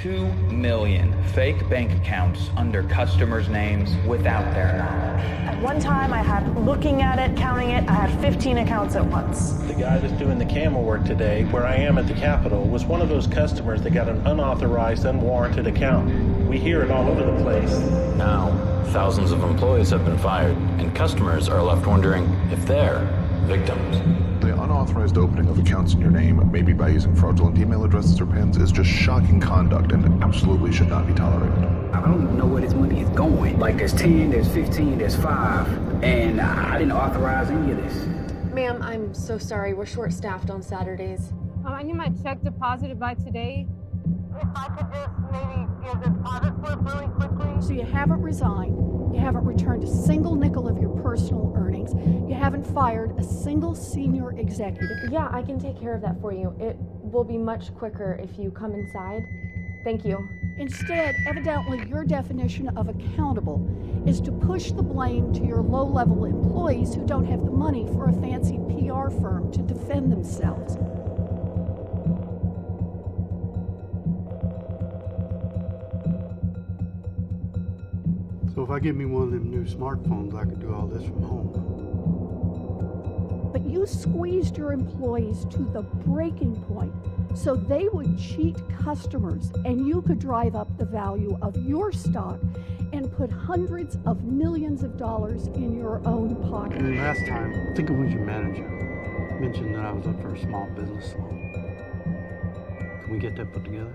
2 million fake bank accounts under customers' names without their knowledge. At one time, I had, looking at it, counting it, I had 15 accounts at once. The guy that's doing the camel work today, where I am at the Capitol, was one of those customers that got an unauthorized, unwarranted account. We hear it all over the place. Now, thousands of employees have been fired, and customers are left wondering if they're victims. The unauthorized opening of accounts in your name, maybe by using fraudulent email addresses or PINs, is just shocking conduct and absolutely should not be tolerated. I don't even know where this money is going. Like there's 10, there's 15, there's 5, and I didn't authorize any of this. Ma'am, I'm so sorry. We're short-staffed on Saturdays. I need my check deposited by today. If I could just maybe get a deposit slip really quickly. So you haven't resigned, you haven't returned a single nickel of your personal earnings, you haven't fired a single senior executive. Yeah, I can take care of that for you. It will be much quicker if you come inside. Thank you. Instead, evidently, your definition of accountable is to push the blame to your low-level employees who don't have the money for a fancy PR firm to defend themselves. So if I get me one of them new smartphones, I could do all this from home. But you squeezed your employees to the breaking point so they would cheat customers and you could drive up the value of your stock and put hundreds of millions of dollars in your own pocket. And last time, I think it was your manager, mentioned that I was up for a small business loan. Can we get that put together?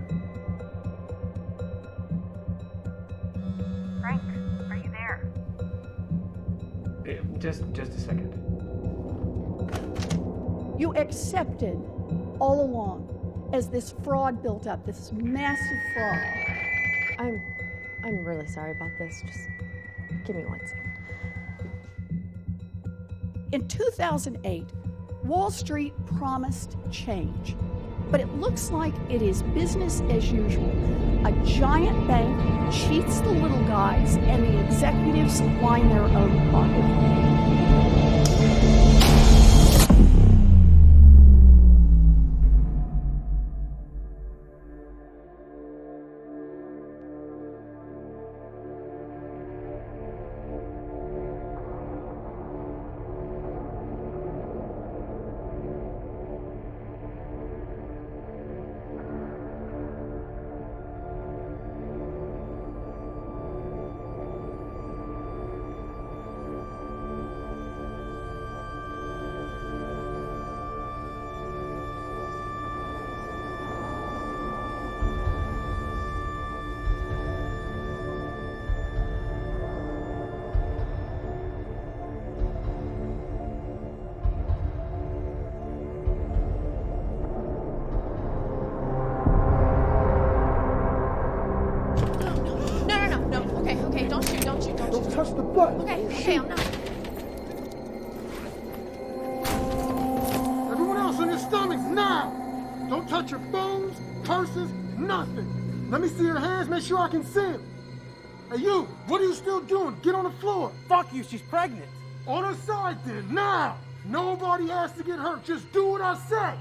Frank, are you there? Just a second. You accepted all along as this fraud built up, this massive fraud. I'm really sorry about this. Just give me 1 second. In 2008, Wall Street promised change, but it looks like it is business as usual. A giant bank cheats the little guys and the executives line their own pocket. Okay, don't shoot. Don't touch the button. Okay, I'm not. Everyone else on your stomachs now. Don't touch your phones, purses, nothing. Let me see your hands, make sure I can see them. Hey, you, what are you still doing? Get on the floor. Fuck you, she's pregnant. On her side then, now. Nobody has to get hurt. Just do what I say.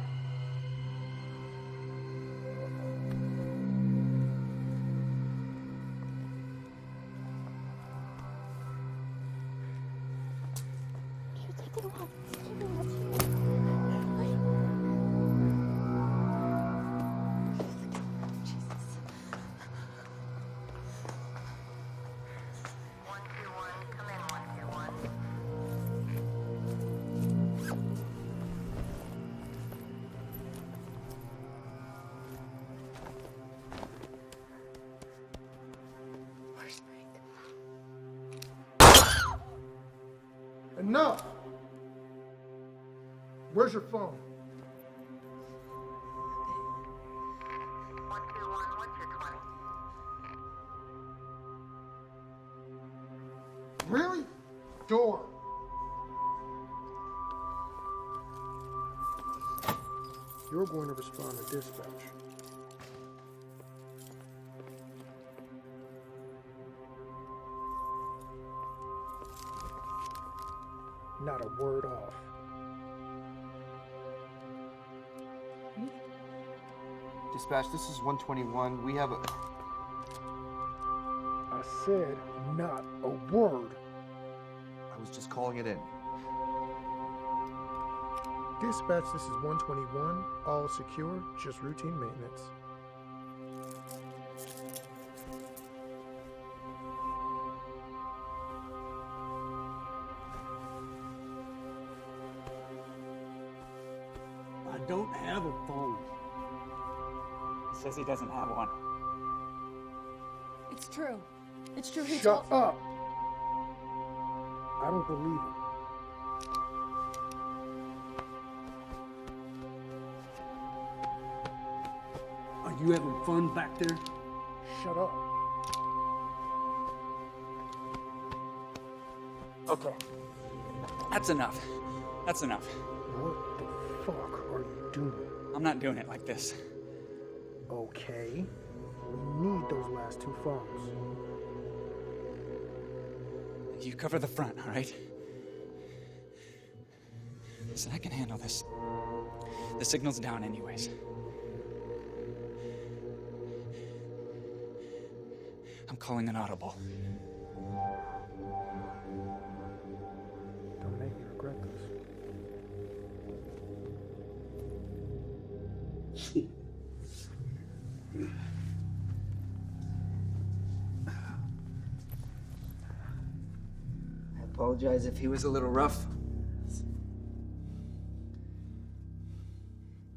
Enough! Where's your phone? 121, what's your 20? Really? Door. You're going to respond to dispatch. Not a word off. Dispatch, this is 121. We have a... I said not a word. I was just calling it in. Dispatch, this is 121. All secure, just routine maintenance. I don't have a phone. He says he doesn't have one. It's true. It's true. He Shut told... up! I don't believe him. Are you having fun back there? Shut up. Okay. That's enough. That's enough. What the fuck are you doing? I'm not doing it like this. Okay. We need those last two phones. You cover the front, all right? Listen, I can handle this. The signal's down anyways. I'm calling an audible. Don't make me regret this. I apologize if he was a little rough.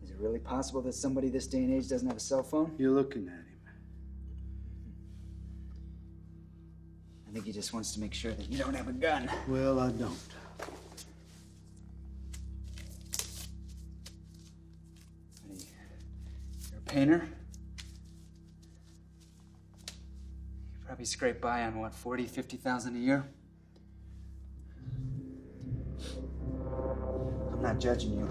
Is it really possible that somebody this day and age doesn't have a cell phone? You're looking at him. I think he just wants to make sure that you don't have a gun. Well, I don't. You're a painter? You probably scrape by on what, 40, 50,000 a year? I'm not judging you.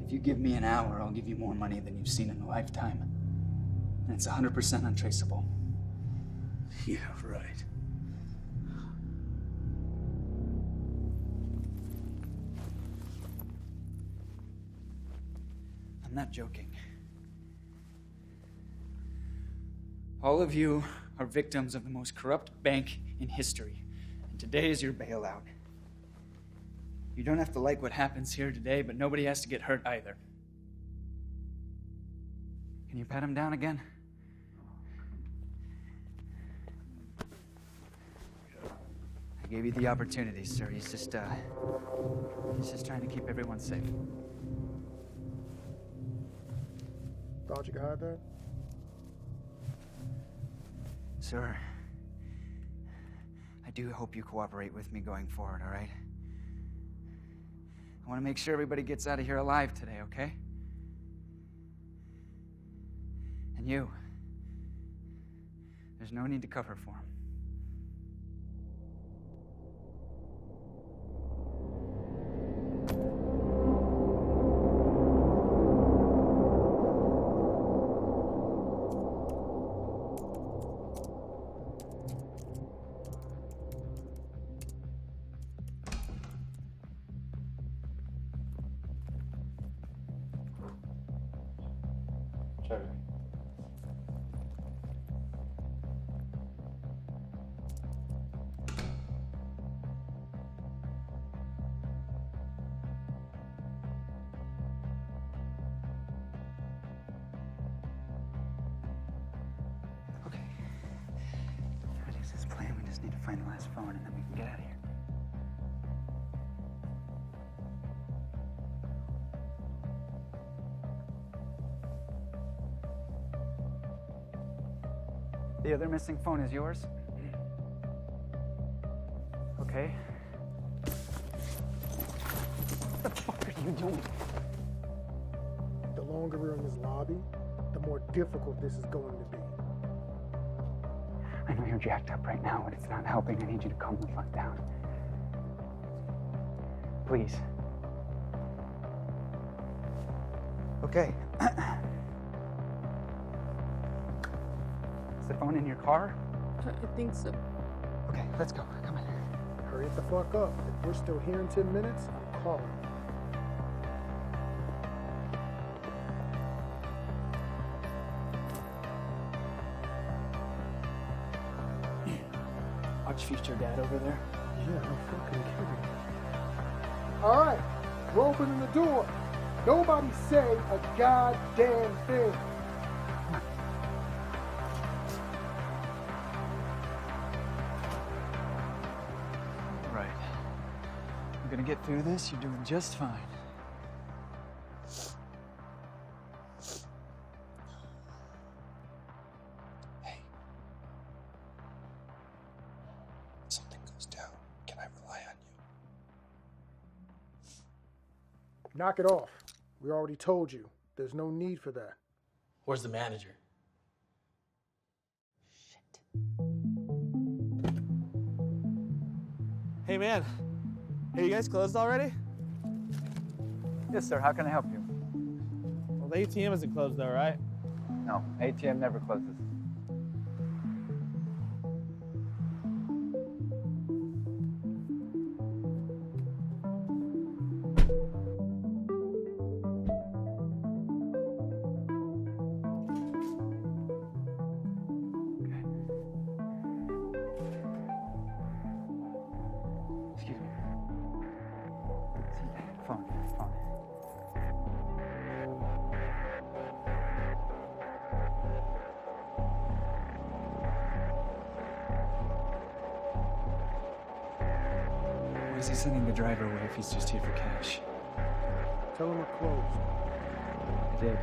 If you give me an hour, I'll give you more money than you've seen in a lifetime. And it's 100% untraceable. Yeah, right. I'm not joking. All of you are victims of the most corrupt bank in history, and today is your bailout. You don't have to like what happens here today, but nobody has to get hurt either. Can you pat him down again? I gave you the opportunity, sir. He's just trying to keep everyone safe. Thought you could hide that? Sir, I do hope you cooperate with me going forward, all right? I want to make sure everybody gets out of here alive today, okay? And you, there's no need to cover for him. Need to find the last phone and then we can get out of here. The other missing phone is yours? Okay. What the fuck are you doing? The longer we're in this lobby, the more difficult this is going to be. I know you're jacked up right now, but it's not helping. I need you to calm the fuck down. Please. Okay. Is the phone in your car? I think so. Okay, let's go. Come on. Hurry the fuck up. If we're still here in 10 minutes, I'm calling. Watch future dad over there. Yeah, no fucking kidding. All right, we're opening the door. Nobody say a goddamn thing. Right. I'm gonna get through this. You're doing just fine. Hey. Something goes down. Can I rely on you? Knock it off. We already told you. There's no need for that. Where's the manager? Hey, man. Hey, you guys closed already? Yes, sir. How can I help you? Well, the ATM isn't closed, though, right? No, ATM never closes. Excuse me. Phone. Why is he sending the driver away if he's just here for cash? Tell him we're closed. I did.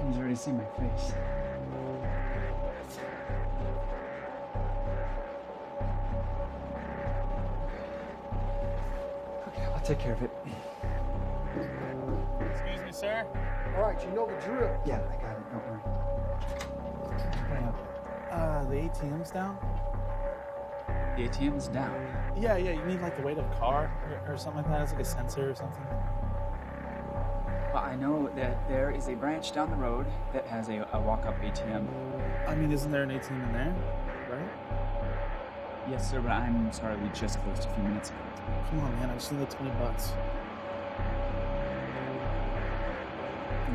He's already seen my face. Okay, I'll take care of it. Excuse me, sir? All right, you know the drill. Yeah, I got it. Don't worry. The ATM's down? The ATM's down. Yeah, you need like the weight of a car or something like that. It's like a sensor or something. Well, I know that there is a branch down the road that has a walk-up ATM. I mean, isn't there an ATM in there, right? Yes, sir, but I'm sorry, we just closed a few minutes ago. Come on, man, I just need like $20.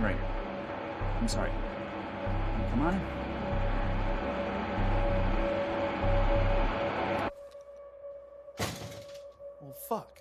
Right. I'm sorry. Come on in. Well, fuck.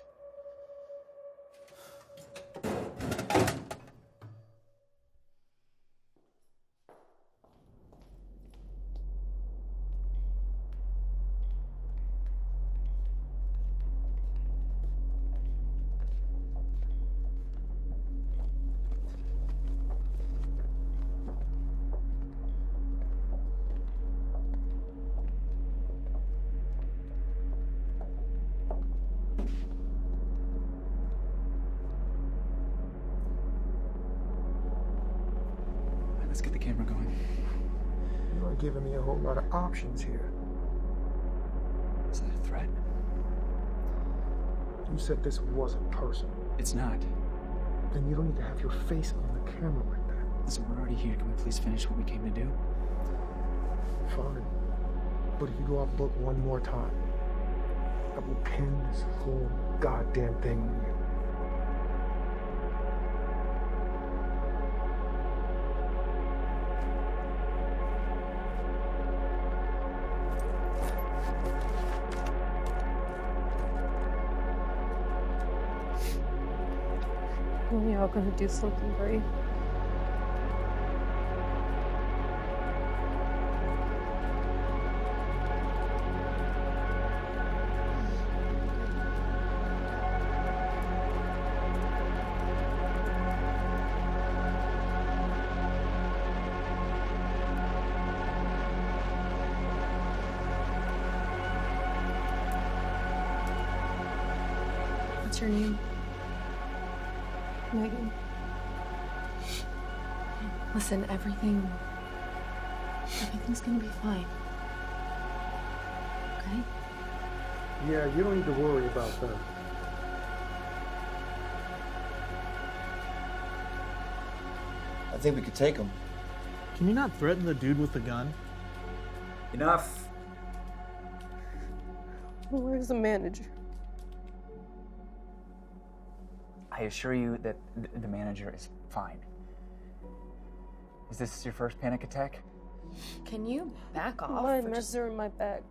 Let's get the camera going. You are giving me a whole lot of options here. Is that a threat? You said this wasn't personal. It's not. Then you don't need to have your face on the camera like that. Listen, we're already here. Can we please finish what we came to do? Fine. But if you go off book one more time, I will pin this whole goddamn thing on you. We are gonna do something brave. What's your name? Megan. Listen, everything's gonna be fine. Okay? Yeah, you don't need to worry about that. I think we could take him. Can you not threaten the dude with the gun? Enough. Where's the manager? I assure you that the manager is fine. Is this your first panic attack? Can you back off? My meds are in my bag.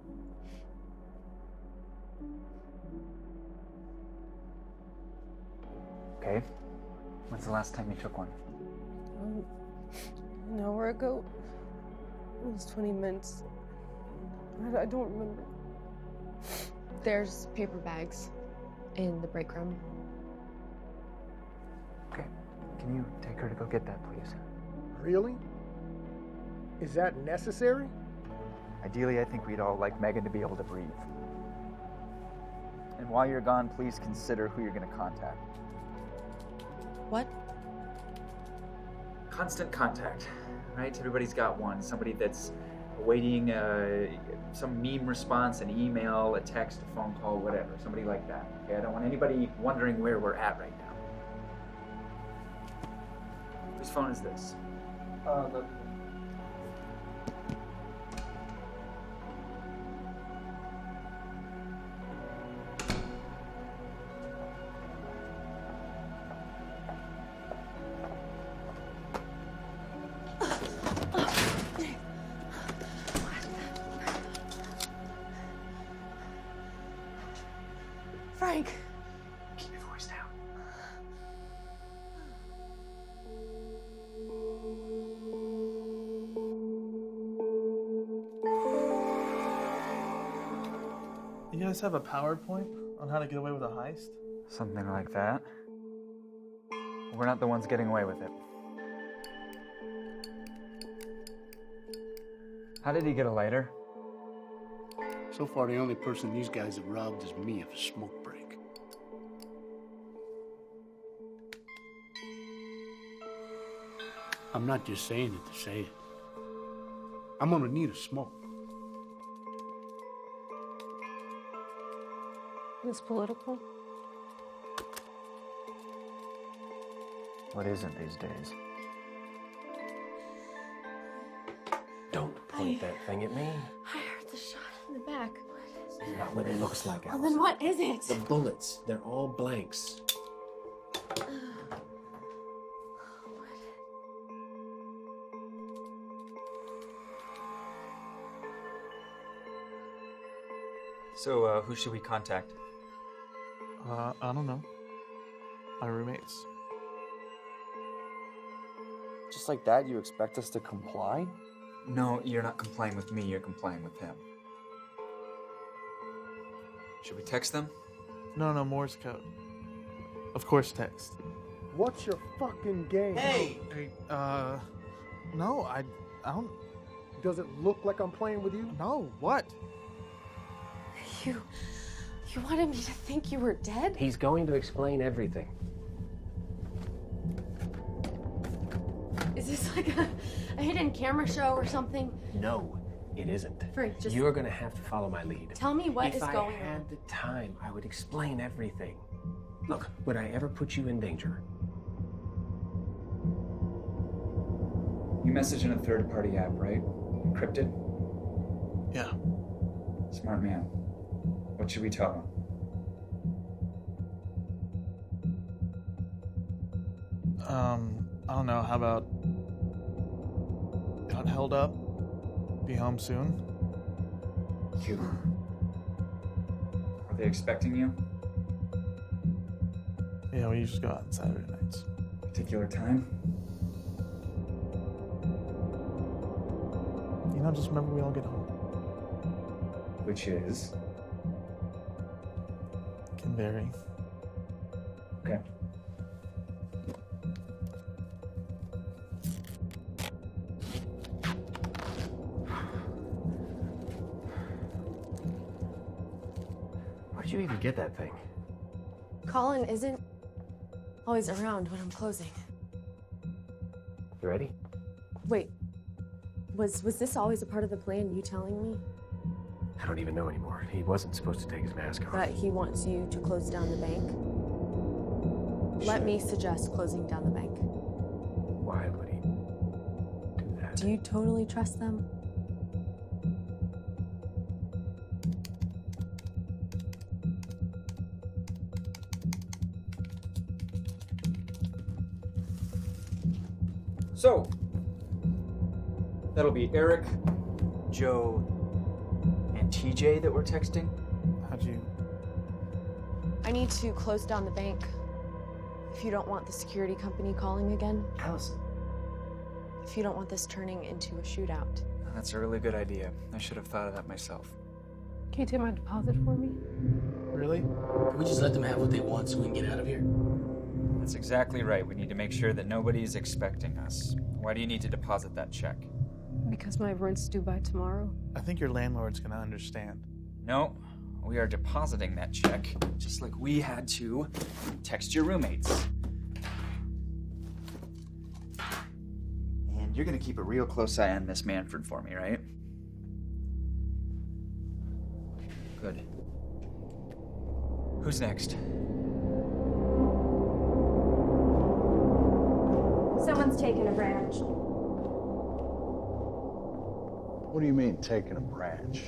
Okay. When's the last time you took one? An hour ago. It was 20 minutes. I don't remember. There's paper bags in the break room. Okay. Can you take her to go get that, please? Really? Is that necessary? Ideally, I think we'd all like Megan to be able to breathe. And while you're gone, please consider who you're going to contact. What? Constant contact, right? Everybody's got one. Somebody that's awaiting some meme response, an email, a text, a phone call, whatever. Somebody like that. Okay, I don't want anybody wondering where we're at right now. Whose phone is this? Frank. Keep your voice down. You guys have a PowerPoint on how to get away with a heist? Something like that. We're not the ones getting away with it. How did he get a lighter? So far, the only person these guys have robbed is me of a smoke break. I'm not just saying it to say it. I'm gonna need a smoke. It's political. What isn't these days? Don't point that thing at me. I heard the shot in the back. It's not what it looks like, Well, Alice. then what is it? The bullets, they're all blanks. So, who should we contact? I don't know. My roommates. Just like that, you expect us to comply? No, you're not complying with me, you're complying with him. Should we text them? No, Morse code. Of course, text. What's your fucking game? Hey! No, I don't. Does it look like I'm playing with you? No, what? You wanted me to think you were dead? He's going to explain everything. Is this like a hidden camera show or something? No, it isn't. Frank, just You're gonna have to follow my lead. tell me what is If I going had on. the time, I would explain everything. Look, would I ever put you in danger? You message in a third-party app, right? Encrypted? Yeah. Smart man. What should we tell him? I don't know. How about got held up? Be home soon? Cute. Are they expecting you? Yeah, we usually go out on Saturday nights. Particular time? You know, just remember we all get home. Which is? Can vary. Okay. Where'd you even get that thing? Colin isn't always around when I'm closing. You ready? Wait, was this always a part of the plan, you telling me? I don't even know anymore. He wasn't supposed to take his mask off. That he wants you to close down the bank? Let me suggest closing down the bank. Why would he do that? Do you totally trust them? So, That'll be Eric, Joe, and TJ that we're texting. How'd you... I need to close down the bank. If you don't want the security company calling again. Allison. If you don't want this turning into a shootout. That's a really good idea. I should have thought of that myself. Can you take my deposit for me? Really? Can we just let them have what they want so we can get out of here? That's exactly right. We need to make sure that nobody is expecting us. Why do you need to deposit that check? Because my rent's due by tomorrow. I think your landlord's gonna understand. No, we are depositing that check, just like we had to text your roommates. And you're gonna keep a real close eye on Miss Manford for me, right? Good. Who's next? Someone's taken a branch. What do you mean, taking a branch?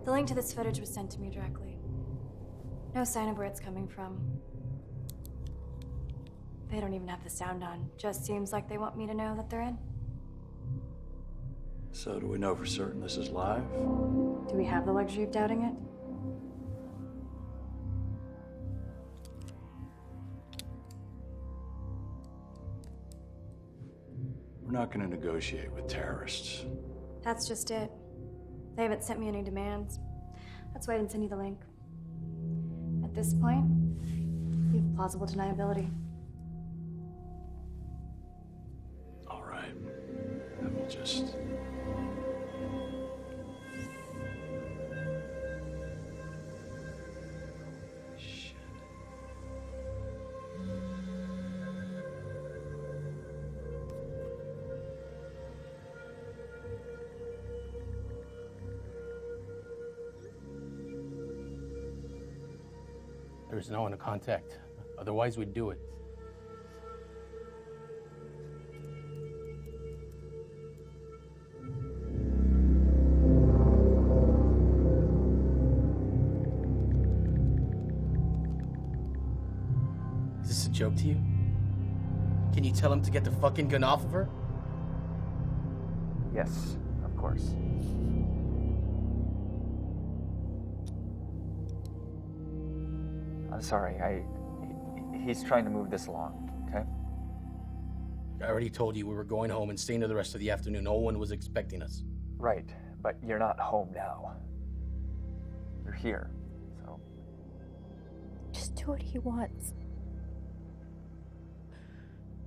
The link to this footage was sent to me directly. No sign of where it's coming from. They don't even have the sound on. Just seems like they want me to know that they're in. So do we know for certain this is live? Do we have the luxury of doubting it? We're not going to negotiate with terrorists. That's just it. They haven't sent me any demands. That's why I didn't send you the link. At this point, you have plausible deniability. All right. Then we'll just... There's no one to contact. Otherwise, we'd do it. Is this a joke to you? Can you tell him to get the fucking gun off of her? Yes, of course. I'm sorry, he's trying to move this along, okay? I already told you we were going home and staying there the rest of the afternoon. No one was expecting us. Right, but you're not home now. You're here, so... Just do what he wants.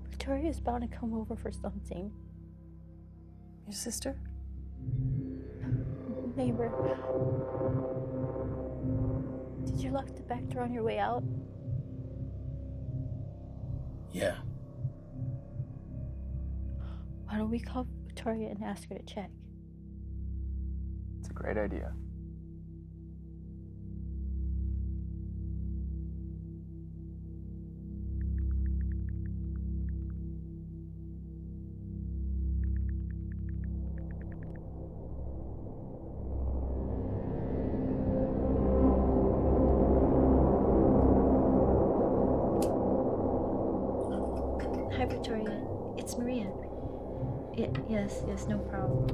Victoria's bound to come over for something. Your sister? Neighbor. Did you lock the back door on your way out? Yeah. Why don't we call Victoria and ask her to check? It's a great idea. Hi, Victoria. It's Maria. Yes, no problem.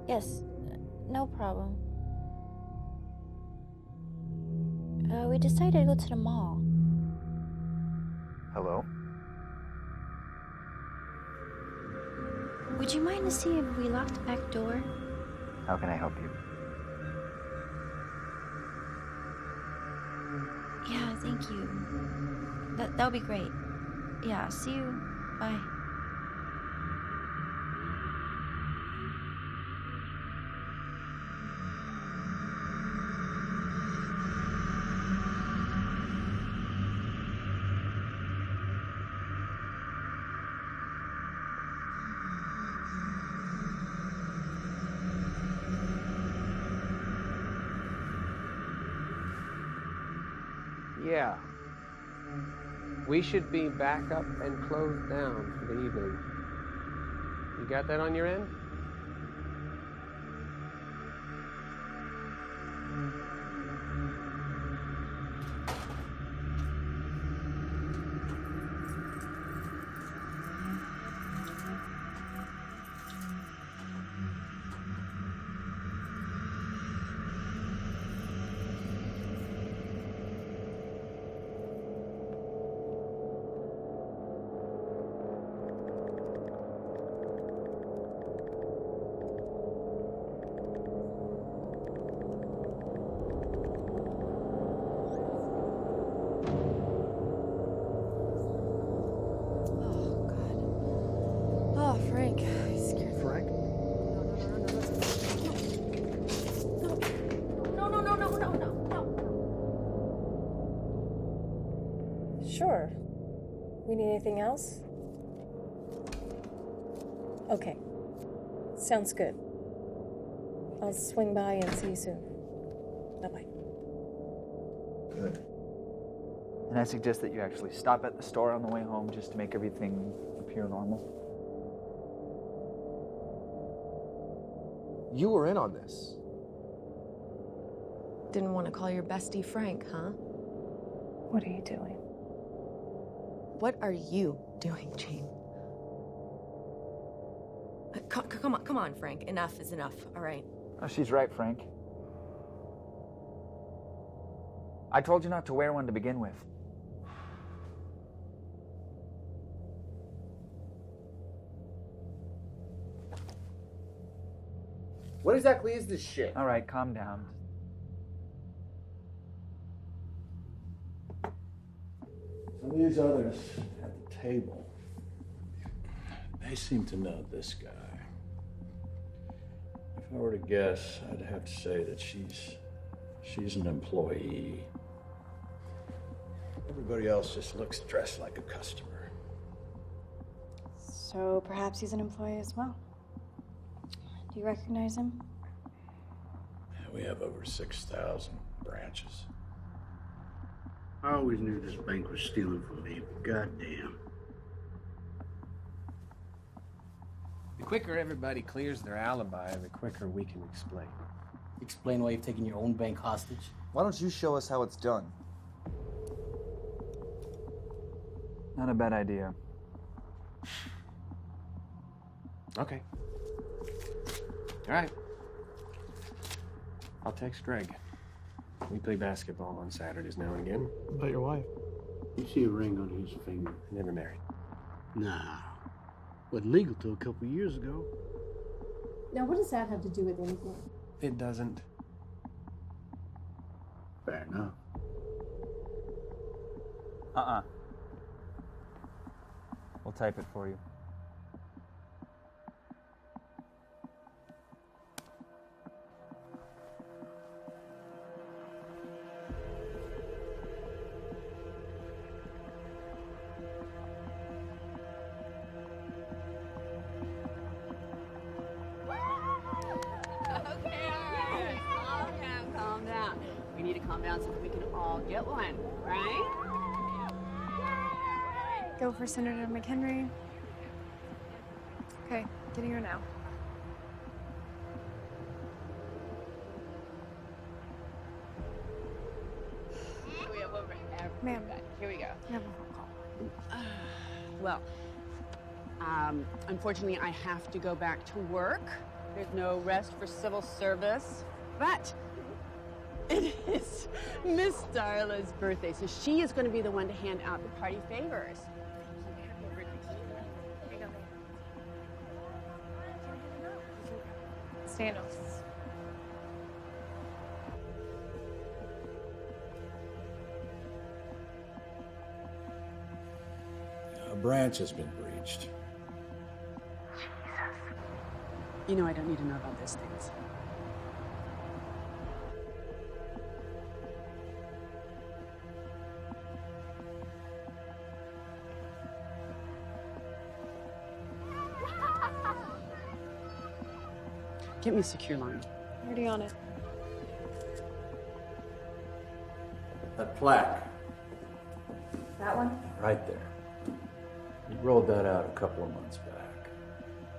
Yes, no problem. We decided to go to the mall. Hello? Would you mind to see if we locked the back door? How can I help you? Yeah, thank you. That'll be great. Yeah, see you. Bye. Yeah. We should be back up and closed down for the evening. You got that on your end? Oh, Frank. You scared me. Frank? No. Sure. We need anything else? Okay. Sounds good. I'll swing by and see you soon. Bye-bye. Good. And I suggest that you actually stop at the store on the way home just to make everything appear normal. You were in on this. Didn't want to call your bestie Frank, huh? What are you doing? What are you doing, Jane? Come on, Frank. Enough is enough, all right? Oh, she's right, Frank. I told you not to wear one to begin with. What exactly is this shit? All right, calm down. Some of these others at the table, they seem to know this guy. If I were to guess, I'd have to say that she's an employee. Everybody else just looks dressed like a customer. So perhaps he's an employee as well. Do you recognize him? We have over 6,000 branches. I always knew this bank was stealing from me, but goddamn. The quicker everybody clears their alibi, the quicker we can explain. Explain why you've taken your own bank hostage? Why don't you show us how it's done? Not a bad idea. Okay. All right. I'll text Greg. We play basketball on Saturdays now and again. What about your wife? You see a ring on his finger? Never married. Nah. Wasn't legal till a couple years ago. Now, what does that have to do with anything? It doesn't. Fair enough. We'll type it for you. Calm down. We need to calm down so that we can all get one, right? Go for Senator McHenry. Okay, getting her now. We have over everybody. Ma'am. Here we go. I have a phone call. Well, unfortunately, I have to go back to work. There's no rest for civil service, but it is Miss Darla's birthday, so she is going to be the one to hand out the party favors. Sandals. A branch has been breached. You know I don't need to know about those things. Get me a secure line. Already on it. That plaque, That one? Right there. We rolled that out a couple of months back.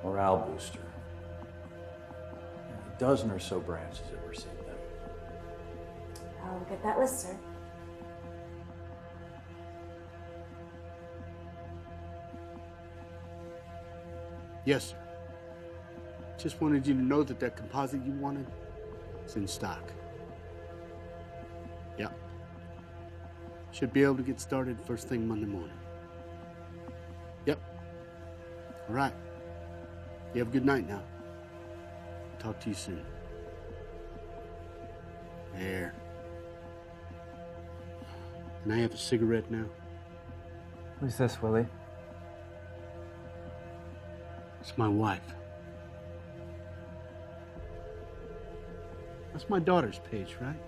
Morale booster. A dozen or so branches have received them. I'll get that list, sir. Yes, sir. Just wanted you to know that that composite you wanted is in stock. Yeah. Should be able to get started first thing Monday morning. Yep. All right. You have a good night now. Talk to you soon. There. Can I have a cigarette now? Who's this, Willie? It's my wife. That's my daughter's page, right?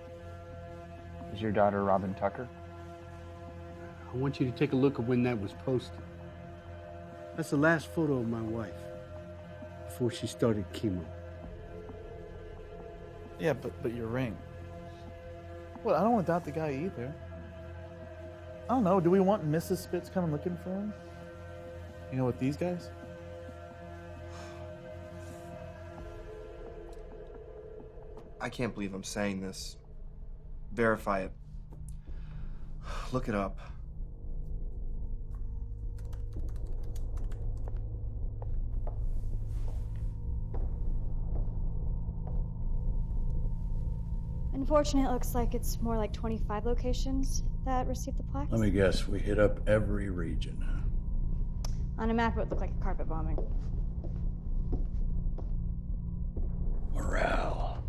Is your daughter Robin Tucker? I want you to take a look at when that was posted. That's the last photo of my wife before she started chemo. Yeah, but your ring. Well, I don't want to doubt the guy either. I don't know. Do we want Mrs. Spitz coming looking for him? You know, with these guys? I can't believe I'm saying this. Verify it. Look it up. Unfortunately, it looks like it's more like 25 locations that received the plaques. Let me guess, we hit up every region, huh? On a map, it would look like a carpet bombing. Morale.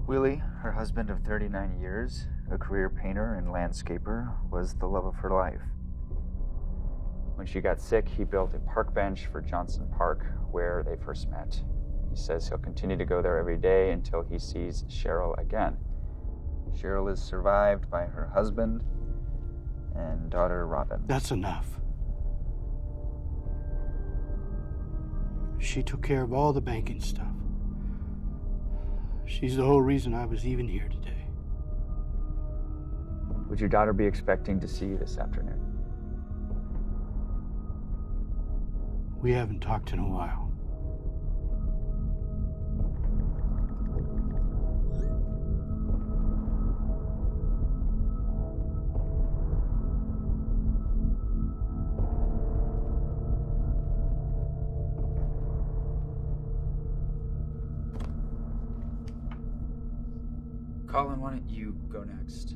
Willie, her husband of 39 years, a career painter and landscaper, was the love of her life. When she got sick, he built a park bench for Johnson Park, where they first met. He says he'll continue to go there every day until he sees Cheryl again. Cheryl is survived by her husband and daughter Robin. That's enough. She took care of all the banking stuff. She's the whole reason I was even here today. Would your daughter be expecting to see you this afternoon? We haven't talked in a while. Colin, why don't you go next?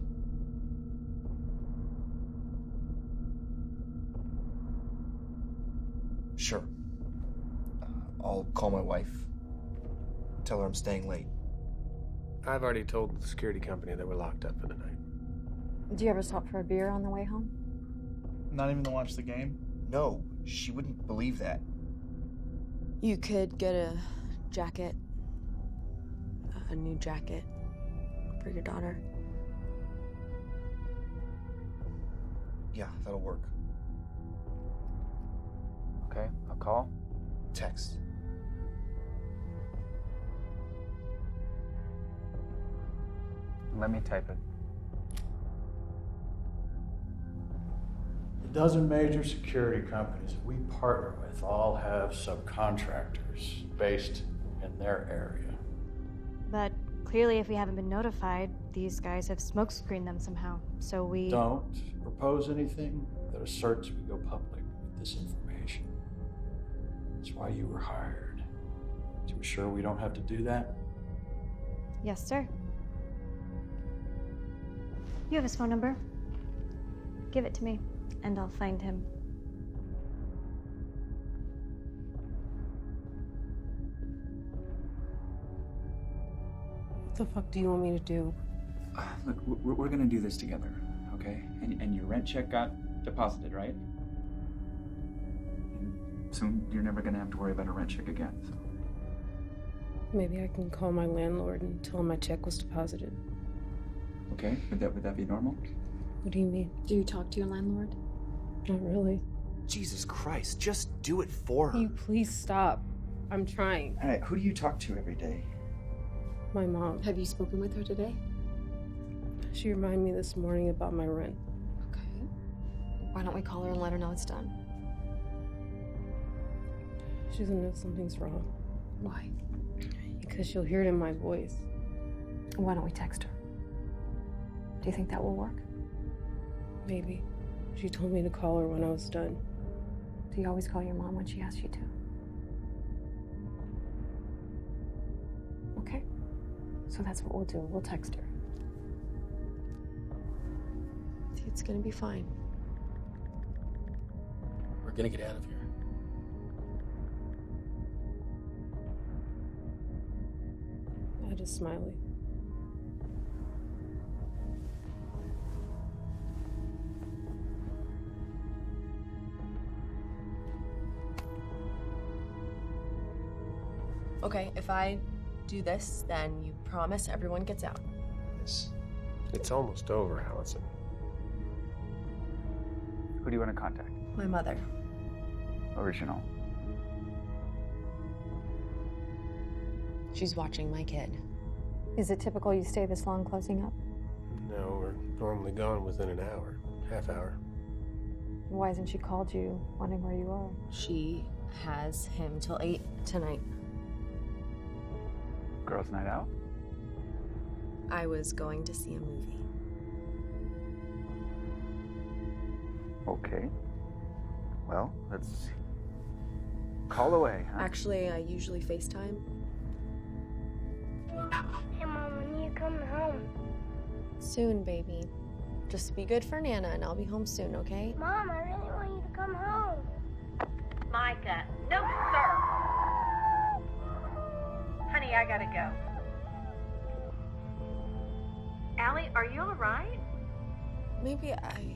Sure. I'll call my wife. Tell her I'm staying late. I've already told the security company that we're locked up for the night. Do you ever stop for a beer on the way home? Not even to watch the game? No, she wouldn't believe that. You could get a jacket, a new jacket for your daughter. Yeah, that'll work. Okay, I'll call. Text. Let me type it. A dozen major security companies we partner with all have subcontractors based in their area. But clearly, if we haven't been notified, these guys have smokescreened them somehow. So we... Don't propose anything that asserts we go public with this information. That's why you were hired. To ensure we don't have to do that. Yes, sir. You have his phone number. Give it to me, and I'll find him. What the fuck do you want me to do? Look, we're gonna do this together, okay? And your rent check got deposited, right? And soon you're never gonna have to worry about a rent check again. So. Maybe I can call my landlord and tell him my check was deposited. Okay, would that be normal? What do you mean? Do you talk to your landlord? Not really. Jesus Christ, just do it for her. Can you please stop? I'm trying. All right, who do you talk to every day? My mom. Have you spoken with her today? She reminded me this morning about my rent. Okay. Why don't we call her and let her know it's done? She doesn't know something's wrong. Why? Because she'll hear it in my voice. Why don't we text her? Do you think that will work? Maybe. She told me to call her when I was done. Do you always call your mom when she asks you to? Okay. So that's what we'll do. We'll text her. It's gonna be fine. We're gonna get out of here. That is Smiley. Okay, if I do this, then you promise everyone gets out. It's almost over, Allison. Who do you want to contact? My mother. Original. She's watching my kid. Is it typical you stay this long closing up? No, we're normally gone within an hour, half hour. Why hasn't she called you, wondering where you are? She has him till 8 tonight. Girls' night out? I was going to see a movie. Okay. Well, let's call away, huh? Actually, I usually FaceTime. Hey, Mom, when are you coming home? Soon, baby. Just be good for Nana, and I'll be home soon, okay? Mom, I really want you to come home. Micah, no, sir. Honey, I gotta go. Allie, are you all right? Maybe I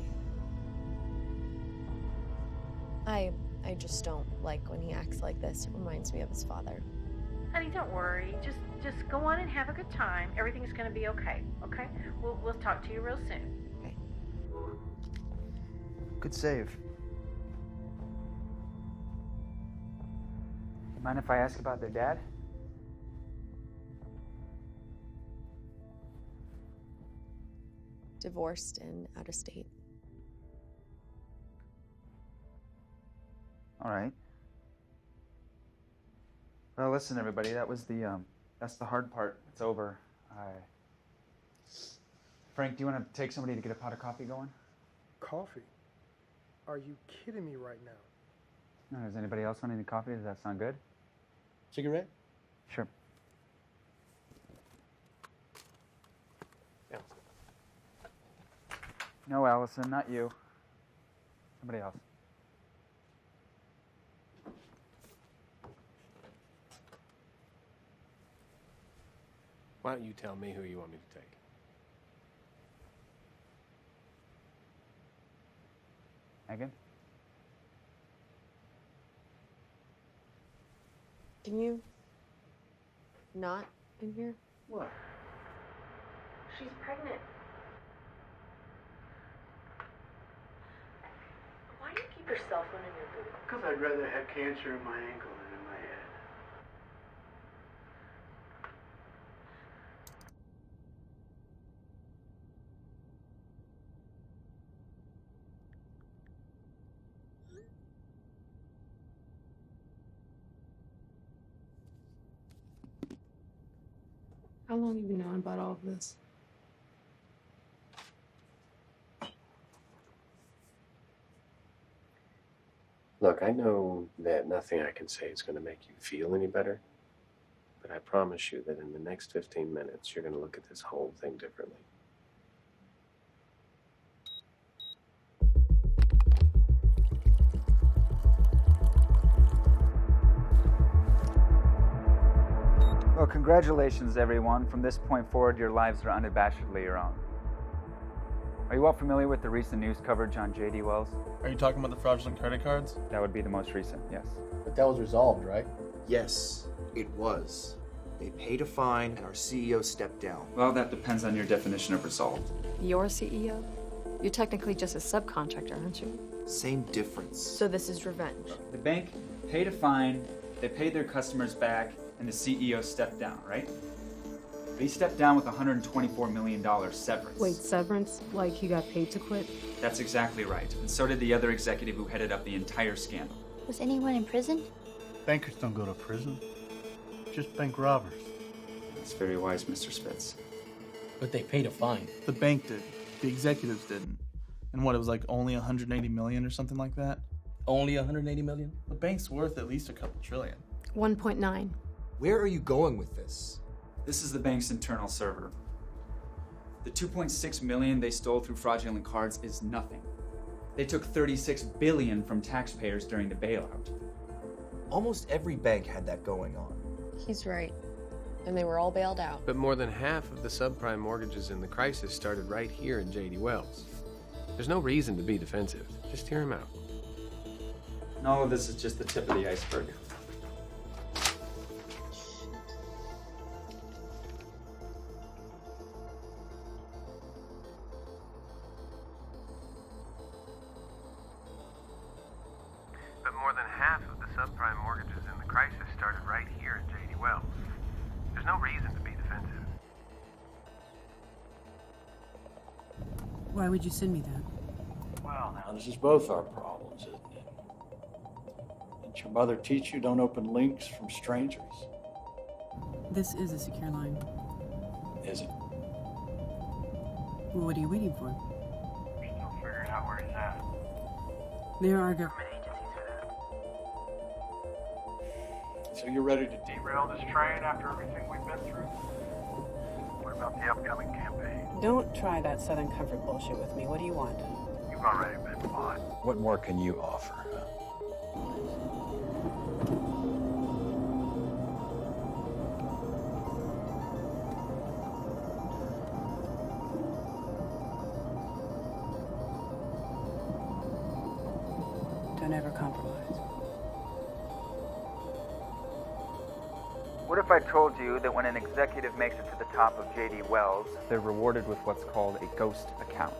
just don't like when he acts like this. It reminds me of his father. Honey, don't worry. Just go on and have a good time. Everything's gonna be okay. Okay? We'll talk to you real soon. Okay. Good save. Mind if I ask about their dad? Divorced and out of state. All right. Well, listen, everybody. That was that's the hard part. It's over. Frank, do you want to take somebody to get a pot of coffee going? Coffee? Are you kidding me right now? No, does anybody else want any coffee? Does that sound good? Cigarette? Sure. Yeah. No, Allison, not you. Somebody else. Why don't you tell me who you want me to take? Megan? Can you not in here? What? She's pregnant. Why do you keep your cell phone in your boot? Because I'd rather have cancer in my ankle than in my head. How long have you known about all of this? Look, I know that nothing I can say is going to make you feel any better, but I promise you that in the next 15 minutes, you're going to look at this whole thing differently. Well, congratulations, everyone. From this point forward, your lives are unabashedly your own. Are you all familiar with the recent news coverage on J.D. Wells? Are you talking about the fraudulent credit cards? That would be the most recent, yes. But that was resolved, right? Yes, it was. They paid a fine and our CEO stepped down. Well, that depends on your definition of resolved. Your CEO? You're technically just a subcontractor, aren't you? Same difference. So this is revenge. The bank paid a fine, they paid their customers back, and the CEO stepped down, right? But he stepped down with a $124 million severance. Wait, severance? Like he got paid to quit? That's exactly right. And so did the other executive who headed up the entire scandal. Was anyone in prison? Bankers don't go to prison. Just bank robbers. That's very wise, Mr. Spitz. But they paid a fine. The bank did. The executives didn't. And what, it was like only 180 million or something like that? Only 180 million? The bank's worth at least a couple trillion. 1.9. Where are you going with this? This is the bank's internal server. The 2.6 million they stole through fraudulent cards is nothing. They took 36 billion from taxpayers during the bailout. Almost every bank had that going on. He's right. And they were all bailed out. But more than half of the subprime mortgages in the crisis started right here in J.D. Wells. There's no reason to be defensive. Just hear him out. And all of this is just the tip of the iceberg. But more than half of the subprime mortgages in the crisis started right here in J.D. Wells. There's no reason to be defensive. Why would you send me that? Well, now, this is both our problems, isn't it? Didn't your mother teach you don't open links from strangers? This is a secure line. Is it? Well, what are you waiting for? We're still figuring out where he's at. There are government So you're ready to derail this train after everything we've been through? What about the upcoming campaign? Don't try that Southern Comfort bullshit with me. What do you want? You've already been bought. What more can you offer? Don't ever compromise. What if I told you that when an executive makes it to the top of J.D. Wells, they're rewarded with what's called a ghost account?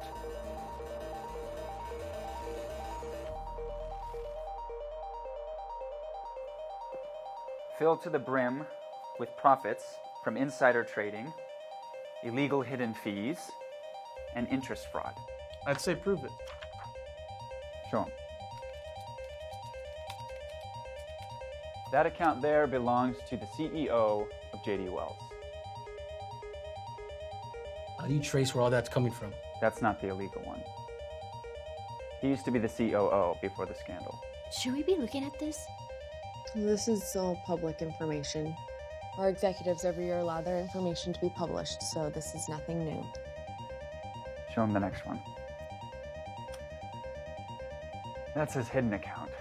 Filled to the brim with profits from insider trading, illegal hidden fees, and interest fraud. I'd say prove it. Show 'em. That account there belongs to the CEO of J.D. Wells. How do you trace where all that's coming from? That's not the illegal one. He used to be the COO before the scandal. Should we be looking at this? This is all public information. Our executives every year allow their information to be published, so this is nothing new. Show him the next one. That's his hidden account.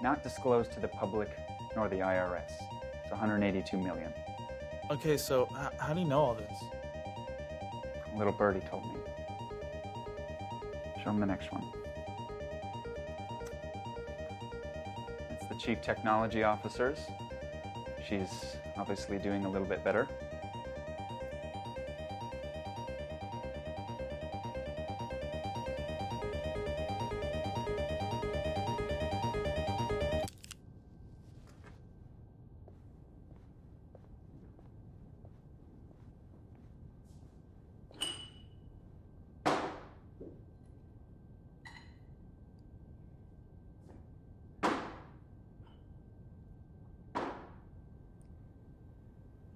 Not disclosed to the public nor the IRS. It's 182 million. Okay, so how do you know all this? A little birdie told me. Show him the next one. It's the chief technology officers. She's obviously doing a little bit better.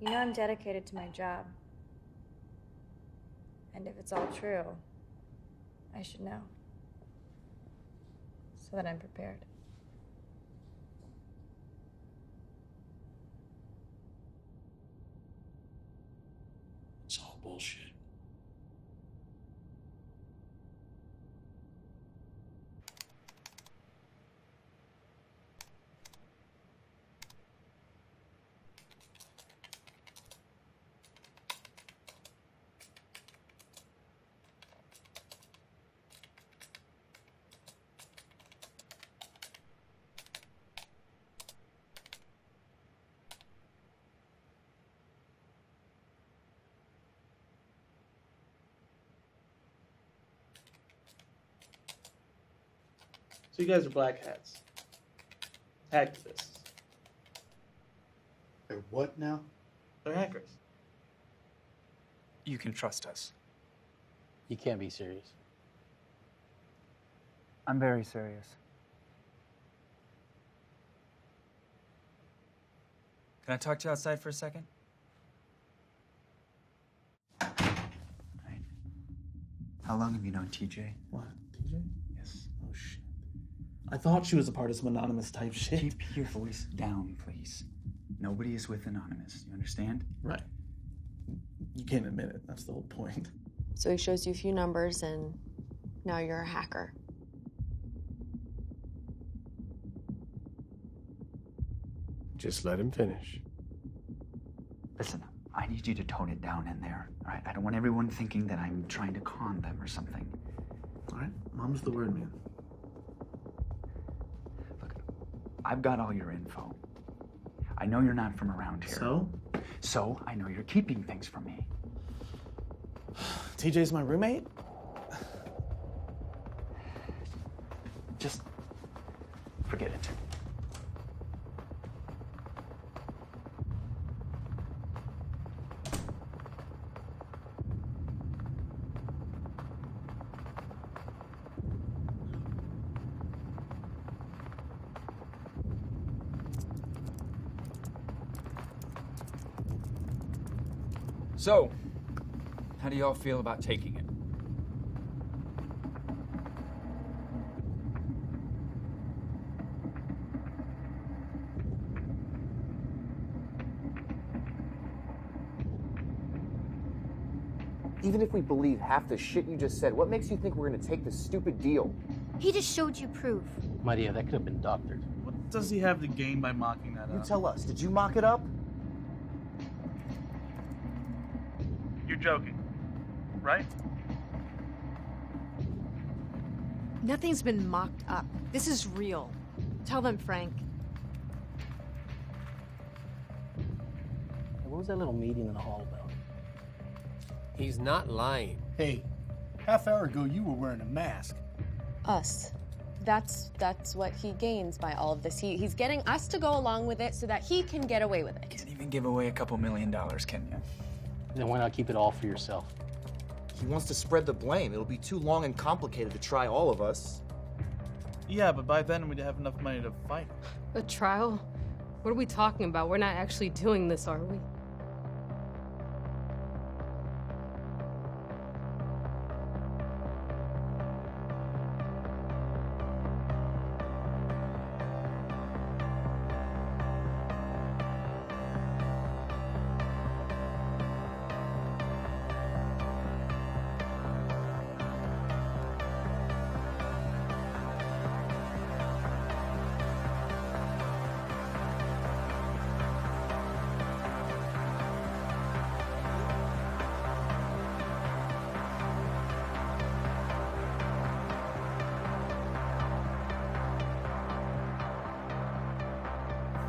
You know I'm dedicated to my job. And if it's all true, I should know. So that I'm prepared. It's all bullshit. So you guys are black hats. Hacktivists. They're what now? They're hackers. You can trust us. You can't be serious. I'm very serious. Can I talk to you outside for a second? Right. How long have you known TJ? What, TJ? Yes. Oh, shit. I thought she was a part of some anonymous type shit. Keep your voice down, please. Nobody is with Anonymous. You understand? Right. You can't admit it. That's the whole point. So he shows you a few numbers, and now you're a hacker. Just let him finish. Listen, I need you to tone it down in there, all right? I don't want everyone thinking that I'm trying to con them or something. All right? Mom's the word, man. Look, I've got all your info. I know you're not from around here. So? So, I know you're keeping things from me. TJ's my roommate? Just forget it. So, how do y'all feel about taking it? Even if we believe half the shit you just said, what makes you think we're gonna take this stupid deal? He just showed you proof. Maria, that could have been doctored. What does he have to gain by mocking that You up? tell us, did you mock it up? You're joking, right? Nothing's been mocked up. This is real. Tell them, Frank. What was that little meeting in the hall about? He's not lying. Hey, half hour ago you were wearing a mask. Us. That's what he gains by all of this. He's getting us to go along with it so that he can get away with it. Can't even give away a couple $1 million, can you? Then why not keep it all for yourself? He wants to spread the blame. It'll be too long and complicated to try all of us. Yeah, but by then we'd have enough money to fight. A trial? What are we talking about? We're not actually doing this, are we?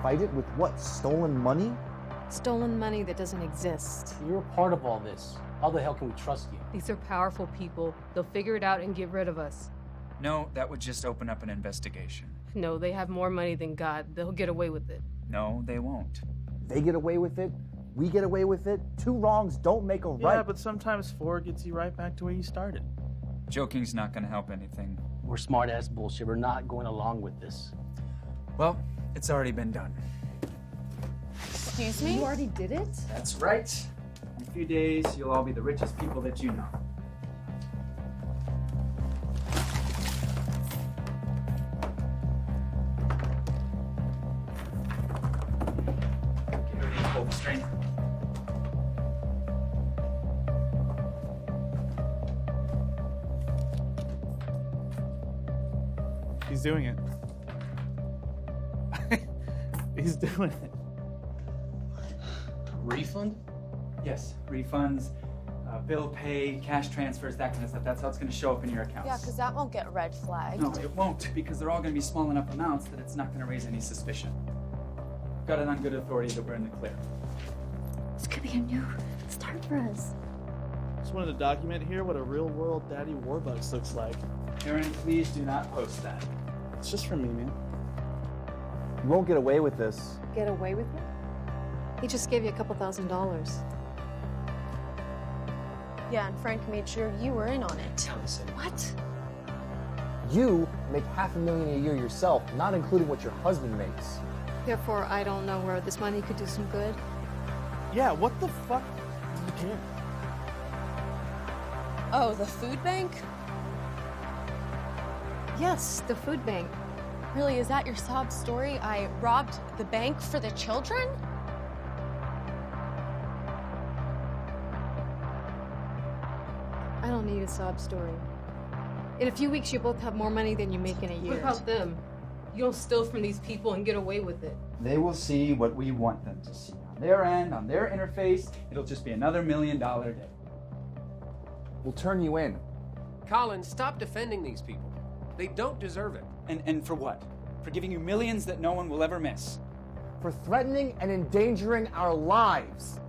Fight it with what? Stolen money? Stolen money that doesn't exist. You're a part of all this. How the hell can we trust you? These are powerful people. They'll figure it out and get rid of us. No, that would just open up an investigation. No, they have more money than God. They'll get away with it. No, they won't. They get away with it. We get away with it. Two wrongs don't make a right. Yeah, but sometimes 4 gets you right back to where you started. Joking's not gonna help anything. We're smart-ass bullshit. We're not going along with this. Well, it's already been done. Excuse me? You already did it? That's right. In a few days, you'll all be the richest people that you know. Get ready to pull the string. He's doing it. He's doing it. Refund? Yes, refunds, bill pay, cash transfers, that kind of stuff. That's how it's going to show up in your accounts. Yeah, because that won't get red flagged. No, it won't, because they're all going to be small enough amounts that it's not going to raise any suspicion. Got it on good authority that we're in the clear. This could be a new start for us. Just wanted to document here what a real-world Daddy Warbucks looks like. Aaron, please do not post that. It's just for me, man. You won't get away with this. Get away with it? He just gave you a couple $1,000. Yeah, and Frank made sure you were in on it. Allison. What? You make $500,000 a year yourself, not including what your husband makes. Therefore, I don't know where this money could do some good. Yeah, what the fuck do you care? Oh, the food bank? Yes, the food bank. Really, is that your sob story? I robbed the bank for the children? I don't need a sob story. In a few weeks, you both have more money than you make in a year. What about them? You don't steal from these people and get away with it. They will see what we want them to see. On their end, on their interface, it'll just be another $1 million day. We'll turn you in. Colin, stop defending these people. They don't deserve it. And for what? For giving you millions that no one will ever miss. For threatening and endangering our lives.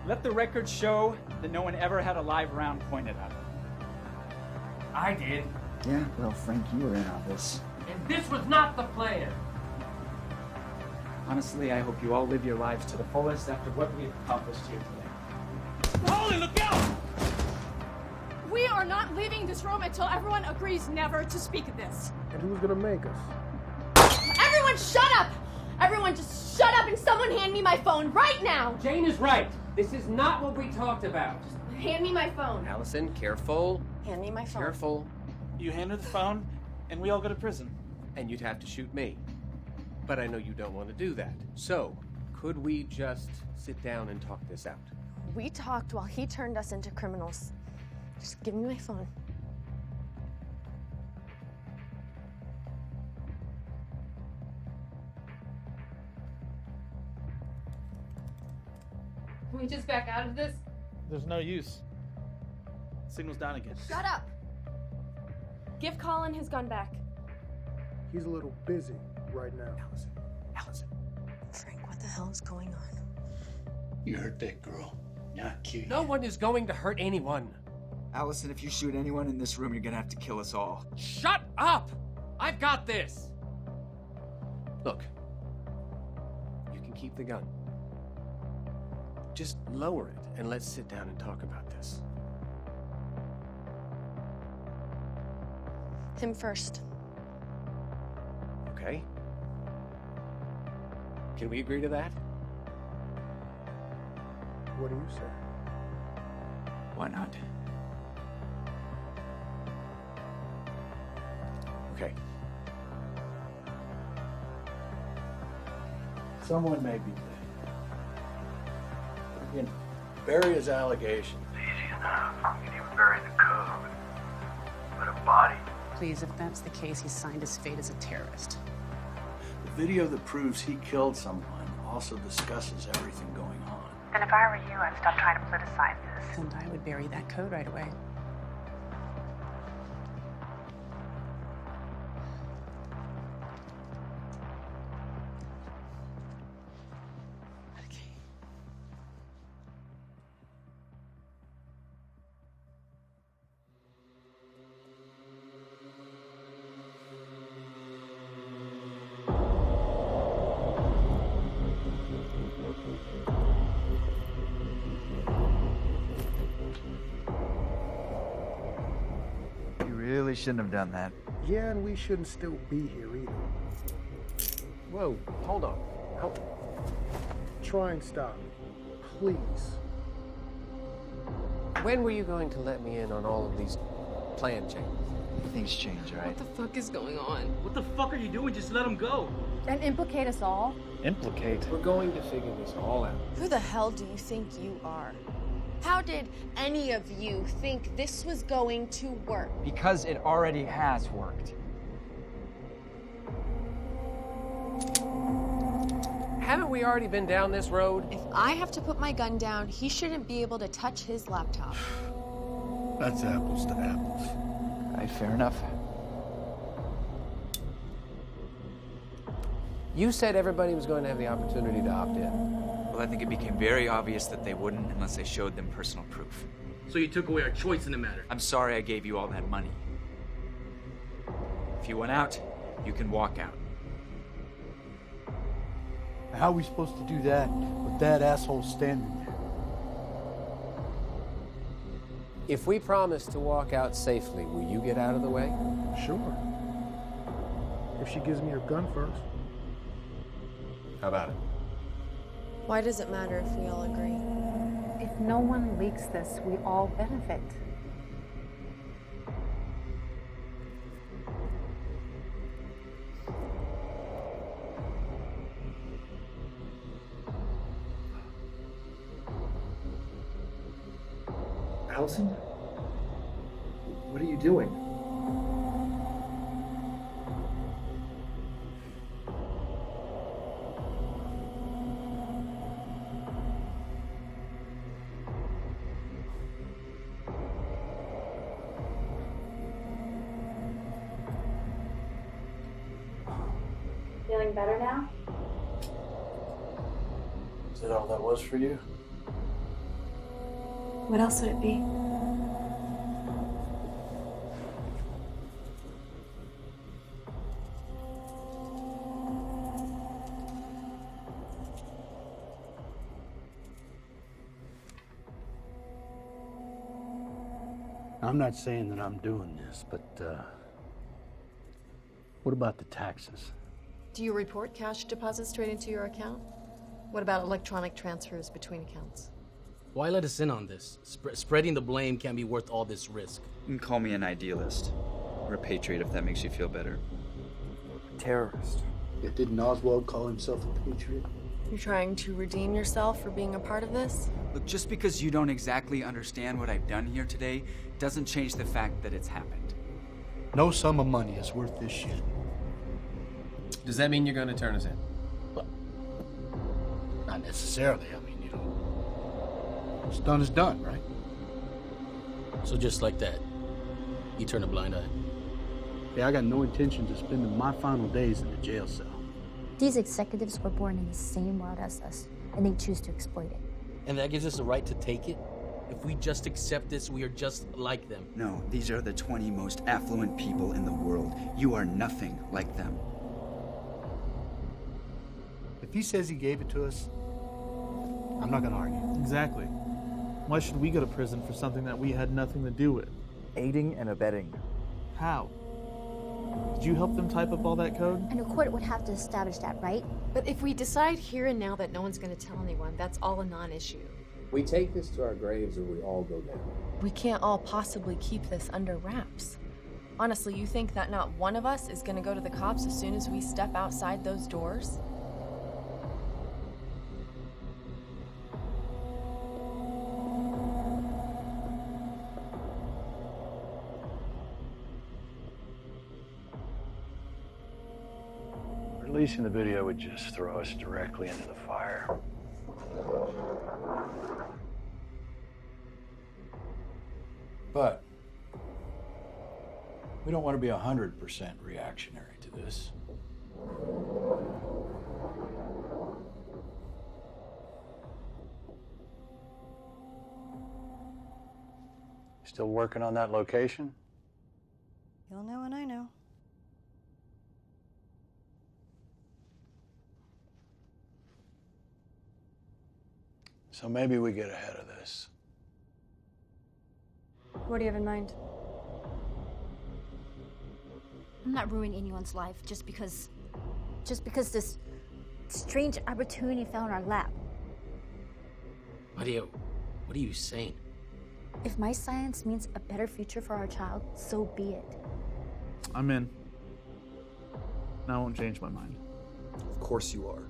Let the record show that no one ever had a live round pointed at them. I did. Yeah, well, Frank, you were in on this. And this was not the plan. Honestly, I hope you all live your lives to the fullest after what we've accomplished here today. Holy, look out! We are not leaving this room until everyone agrees never to speak of this. And who's gonna make us? Everyone shut up! Everyone just shut up and someone hand me my phone right now! Jane is right. This is not what we talked about. Hand me my phone. Allison, careful. Hand me my phone. Careful. You hand her the phone, and we all go to prison. And you'd have to shoot me. But I know you don't want to do that. So, could we just sit down and talk this out? We talked while he turned us into criminals. Just give me my phone. Can we just back out of this? There's no use. Signal's down again. Shut up! Give Colin his gun back. He's a little busy right now. Allison. Frank, what the hell is going on? You hurt that girl. Not kill you. No one is going to hurt anyone. Allison, if you shoot anyone in this room, you're gonna have to kill us all. Shut up! I've got this! Look. You can keep the gun. Just lower it and let's sit down and talk about this. Him first. Okay? Can we agree to that? What do you say? Why not? Okay. Someone may be dead. You know, bury his allegations. Easy enough. You can even bury the code. But a body? Please, if that's the case, he signed his fate as a terrorist. The video that proves he killed someone also discusses everything going on. Then if I were you, I'd stop trying to politicize this. And I would bury that code right away. Really shouldn't have done that. Yeah, and we shouldn't still be here either. Whoa, hold on. Try and stop. Please. When were you going to let me in on all of these plan changes? Things change, right? What the fuck is going on? What the fuck are you doing? Just let him go. And implicate us all? Implicate? We're going to figure this all out. Who the hell do you think you are? How did any of you think this was going to work? Because it already has worked. Haven't we already been down this road? If I have to put my gun down, he shouldn't be able to touch his laptop. That's apples to apples. All right, fair enough. You said everybody was going to have the opportunity to opt in. Well, I think it became very obvious that they wouldn't unless they showed them personal proof. So you took away our choice in the matter. I'm sorry I gave you all that money. If you want out, you can walk out. How are we supposed to do that with that asshole standing there? If we promise to walk out safely, will you get out of the way? Sure. If she gives me her gun first. How about it? Why does it matter if we all agree? If no one leaks this, we all benefit. Allison? What are you doing? Feeling better now? Is that all that was for you? What else would it be? I'm not saying that I'm doing this, but what about the taxes? Do you report cash deposits straight into your account? What about electronic transfers between accounts? Why let us in on this? Spreading the blame can't be worth all this risk. You can call me an idealist. Or a patriot if that makes you feel better. Terrorist. Yeah, didn't Oswald call himself a patriot? You're trying to redeem yourself for being a part of this? Look, just because you don't exactly understand what I've done here today doesn't change the fact that it's happened. No sum of money is worth this shit. Does that mean you're going to turn us in? Well, not necessarily. I mean, you know, what's done is done, right? So just like that, you turn a blind eye. Yeah, I got no intentions of spending my final days in the jail cell. These executives were born in the same world as us, and they choose to exploit it. And that gives us the right to take it? If we just accept this, we are just like them. No, these are the 20 most affluent people in the world. You are nothing like them. If he says he gave it to us, I'm not gonna argue. Exactly. Why should we go to prison for something that we had nothing to do with? Aiding and abetting. How? Did you help them type up all that code? And a court would have to establish that, right? But if we decide here and now that no one's going to tell anyone, that's all a non-issue. We take this to our graves or we all go down. We can't all possibly keep this under wraps. Honestly, you think that not one of us is gonna go to the cops as soon as we step outside those doors? Releasing the video would just throw us directly into the fire. But we don't want to be 100% reactionary to this. Still working on that location? You'll know when I know. So maybe we get ahead of this. What do you have in mind? I'm not ruining anyone's life just because this strange opportunity fell in our lap. Mario, what are you saying? If my silence means a better future for our child, so be it. I'm in. And I won't change my mind. Of course you are.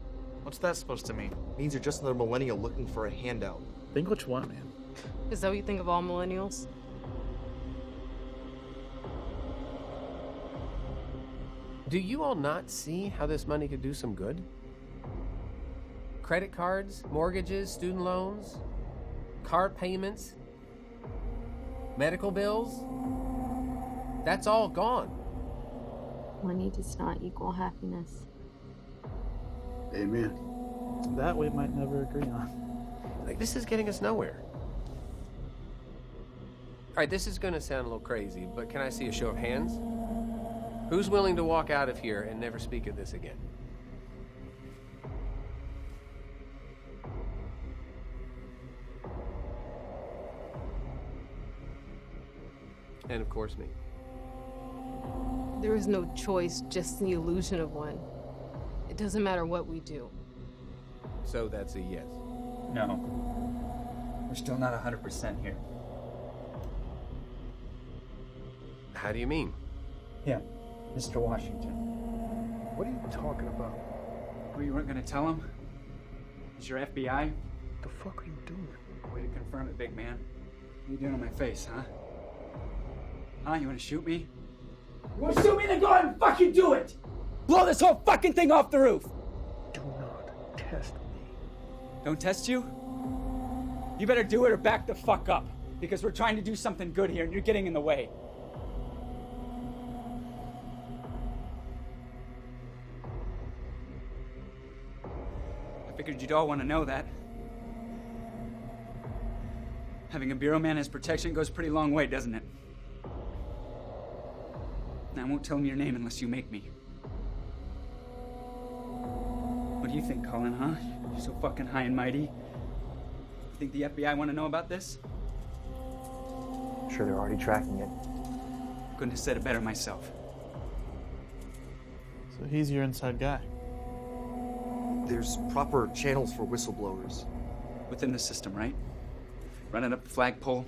What's that supposed to mean? Means you're just another millennial looking for a handout. Think what you want, man. Is that what you think of all millennials? Do you all not see how this money could do some good? Credit cards, mortgages, student loans, car payments, medical bills? That's all gone. Money does not equal happiness. Amen. That we might never agree on. Like, this is getting us nowhere. right, this is gonna sound a little crazy, but can I see a show of hands? Who's willing to walk out of here and never speak of this again? And of course me. There is no choice, just the illusion of one. It doesn't matter what we do. So that's a yes. No. We're still not 100% here. How do you mean? Yeah, Mr. Washington. What are you talking about? Oh, you weren't gonna tell him? Is your FBI? The fuck are you doing? Way to confirm it, big man. What are you doing on my face, huh? Huh? You wanna shoot me? You wanna shoot me? Then go ahead and fucking do it! Blow this whole fucking thing off the roof! Do not test me. Don't test you? You better do it or back the fuck up. Because we're trying to do something good here and you're getting in the way. I figured you'd all want to know that. Having a bureau man as protection goes a pretty long way, doesn't it? And I won't tell him your name unless you make me. What do you think, Colin, huh? You're so fucking high and mighty. You think the FBI want to know about this? I'm sure they're already tracking it. Couldn't have said it better myself. So he's your inside guy. There's proper channels for whistleblowers. Within the system, right? Running up the flagpole.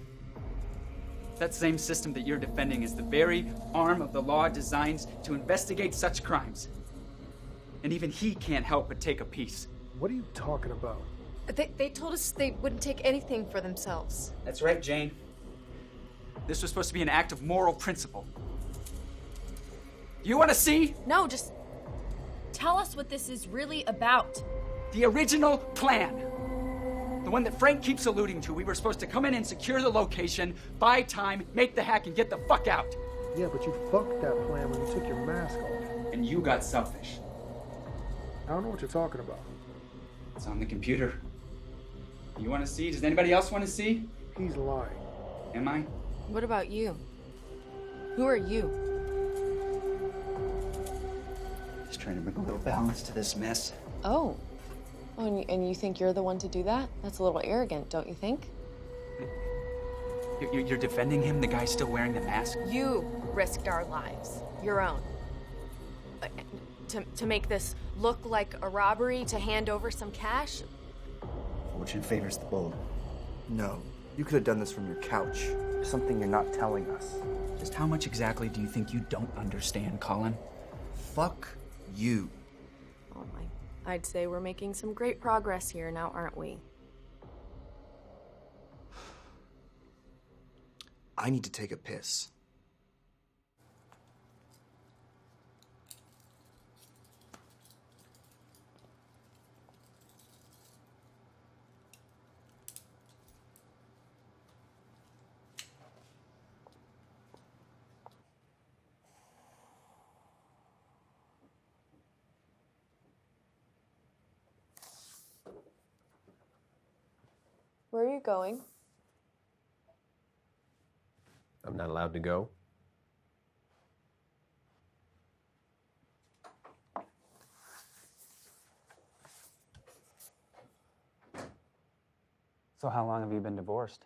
That same system that you're defending is the very arm of the law designed to investigate such crimes. And even he can't help but take a piece. What are you talking about? They told us they wouldn't take anything for themselves. That's right, Jane. This was supposed to be an act of moral principle. You want to see? No, just tell us what this is really about. The original plan. The one that Frank keeps alluding to. We were supposed to come in and secure the location, buy time, make the hack, and get the fuck out. Yeah, but you fucked that plan when you took your mask off. And you got selfish. I don't know what you're talking about. It's on the computer. You want to see? Does anybody else want to see? He's lying. Am I? What about you? Who are you? Just trying to bring a little balance to this mess. Oh. And you think you're the one to do that? That's a little arrogant, don't you think? You're defending him, the guy still wearing the mask? You risked our lives. Your own. To make this look like a robbery, to hand over some cash? Fortune favors the bold. No, you could have done this from your couch. Something you're not telling us. Just how much exactly do you think you don't understand, Colin? Fuck you. Oh my. I'd say we're making some great progress here now, aren't we? I need to take a piss. Where are you going? I'm not allowed to go. So how long have you been divorced?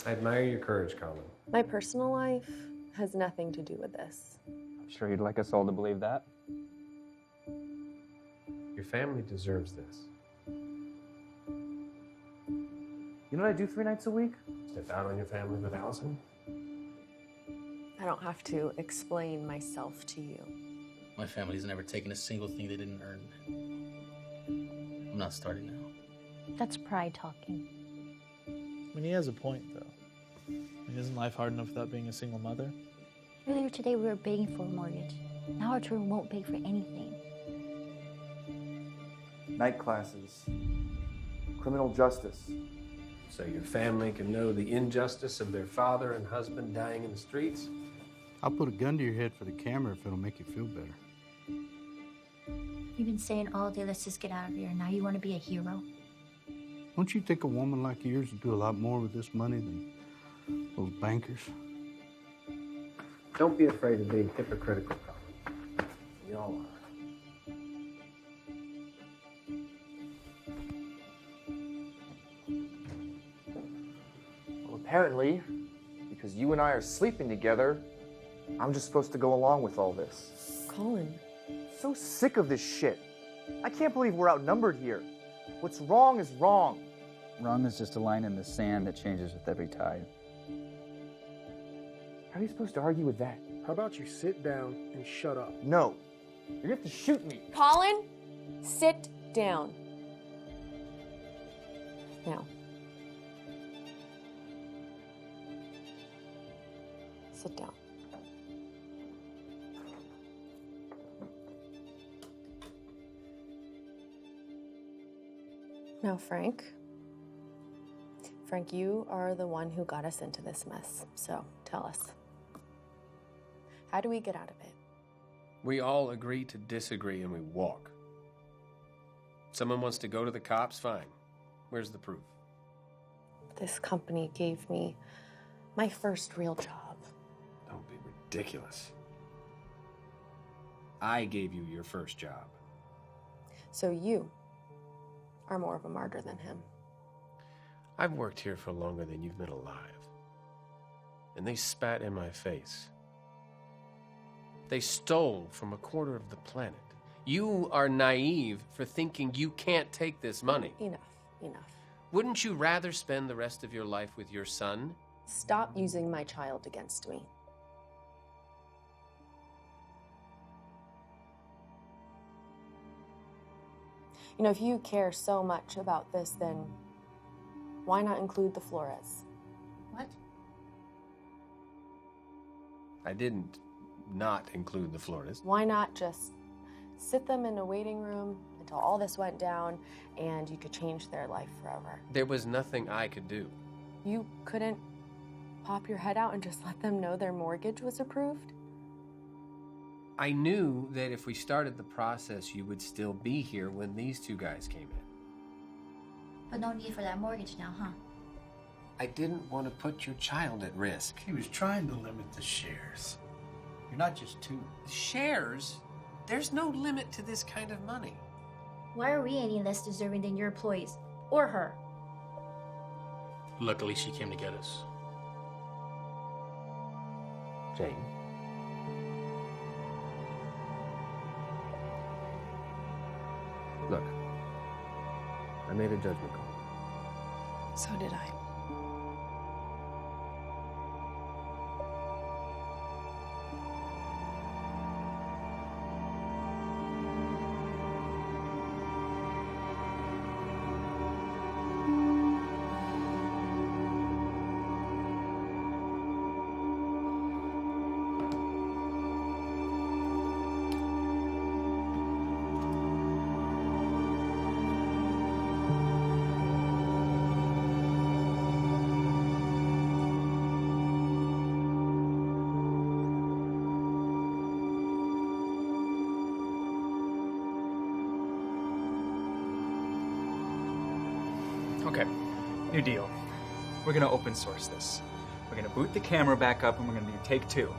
I admire your courage, Colin. My personal life has nothing to do with this. I'm sure you'd like us all to believe that. Your family deserves this. You know what I do 3 nights a week? Step out on your family with Allison. I don't have to explain myself to you. My family's never taken a single thing they didn't earn. I'm not starting now. That's pride talking. I mean, he has a point, though. I mean, isn't life hard enough without being a single mother? Earlier today, we were begging for a mortgage. Now our children won't beg for anything. Night classes. Criminal justice. So your family can know the injustice of their father and husband dying in the streets? I'll put a gun to your head for the camera if it'll make you feel better. You've been saying all day, let's just get out of here. Now you want to be a hero? Don't you think a woman like yours would do a lot more with this money than those bankers? Don't be afraid of being hypocritical, Colin. We all are. Well, apparently, because you and I are sleeping together, I'm just supposed to go along with all this. Colin. So sick of this shit. I can't believe we're outnumbered here. What's wrong is wrong. Wrong is just a line in the sand that changes with every tide. How are you supposed to argue with that? How about you sit down and shut up? No. You're gonna have to shoot me. Colin, sit down. Now. Sit down. Now, Frank, you are the one who got us into this mess. So tell us, how do we get out of it? We all agree to disagree and we walk. Someone wants to go to the cops, fine. Where's the proof? This company gave me my first real job. Don't be ridiculous. I gave you your first job. So you are more of a martyr than him. I've worked here for longer than you've been alive. And they spat in my face. They stole from a quarter of the planet. You are naive for thinking you can't take this money. Enough. Wouldn't you rather spend the rest of your life with your son? Stop using my child against me. You know, if you care so much about this, then why not include the Flores? What? I didn't not include the Flores. Why not just sit them in a waiting room until all this went down and you could change their life forever? There was nothing I could do. You couldn't pop your head out and just let them know their mortgage was approved? I knew that if we started the process, you would still be here when these two guys came in. But no need for that mortgage now, huh? I didn't want to put your child at risk. He was trying to limit the shares. You're not just two. Shares? There's no limit to this kind of money. Why are we any less deserving than your employees? Or her? Luckily, she came to get us. Jane. Look, I made a judgment call. So did I. Okay, new deal. We're gonna open source this. We're gonna boot the camera back up and we're gonna do take two,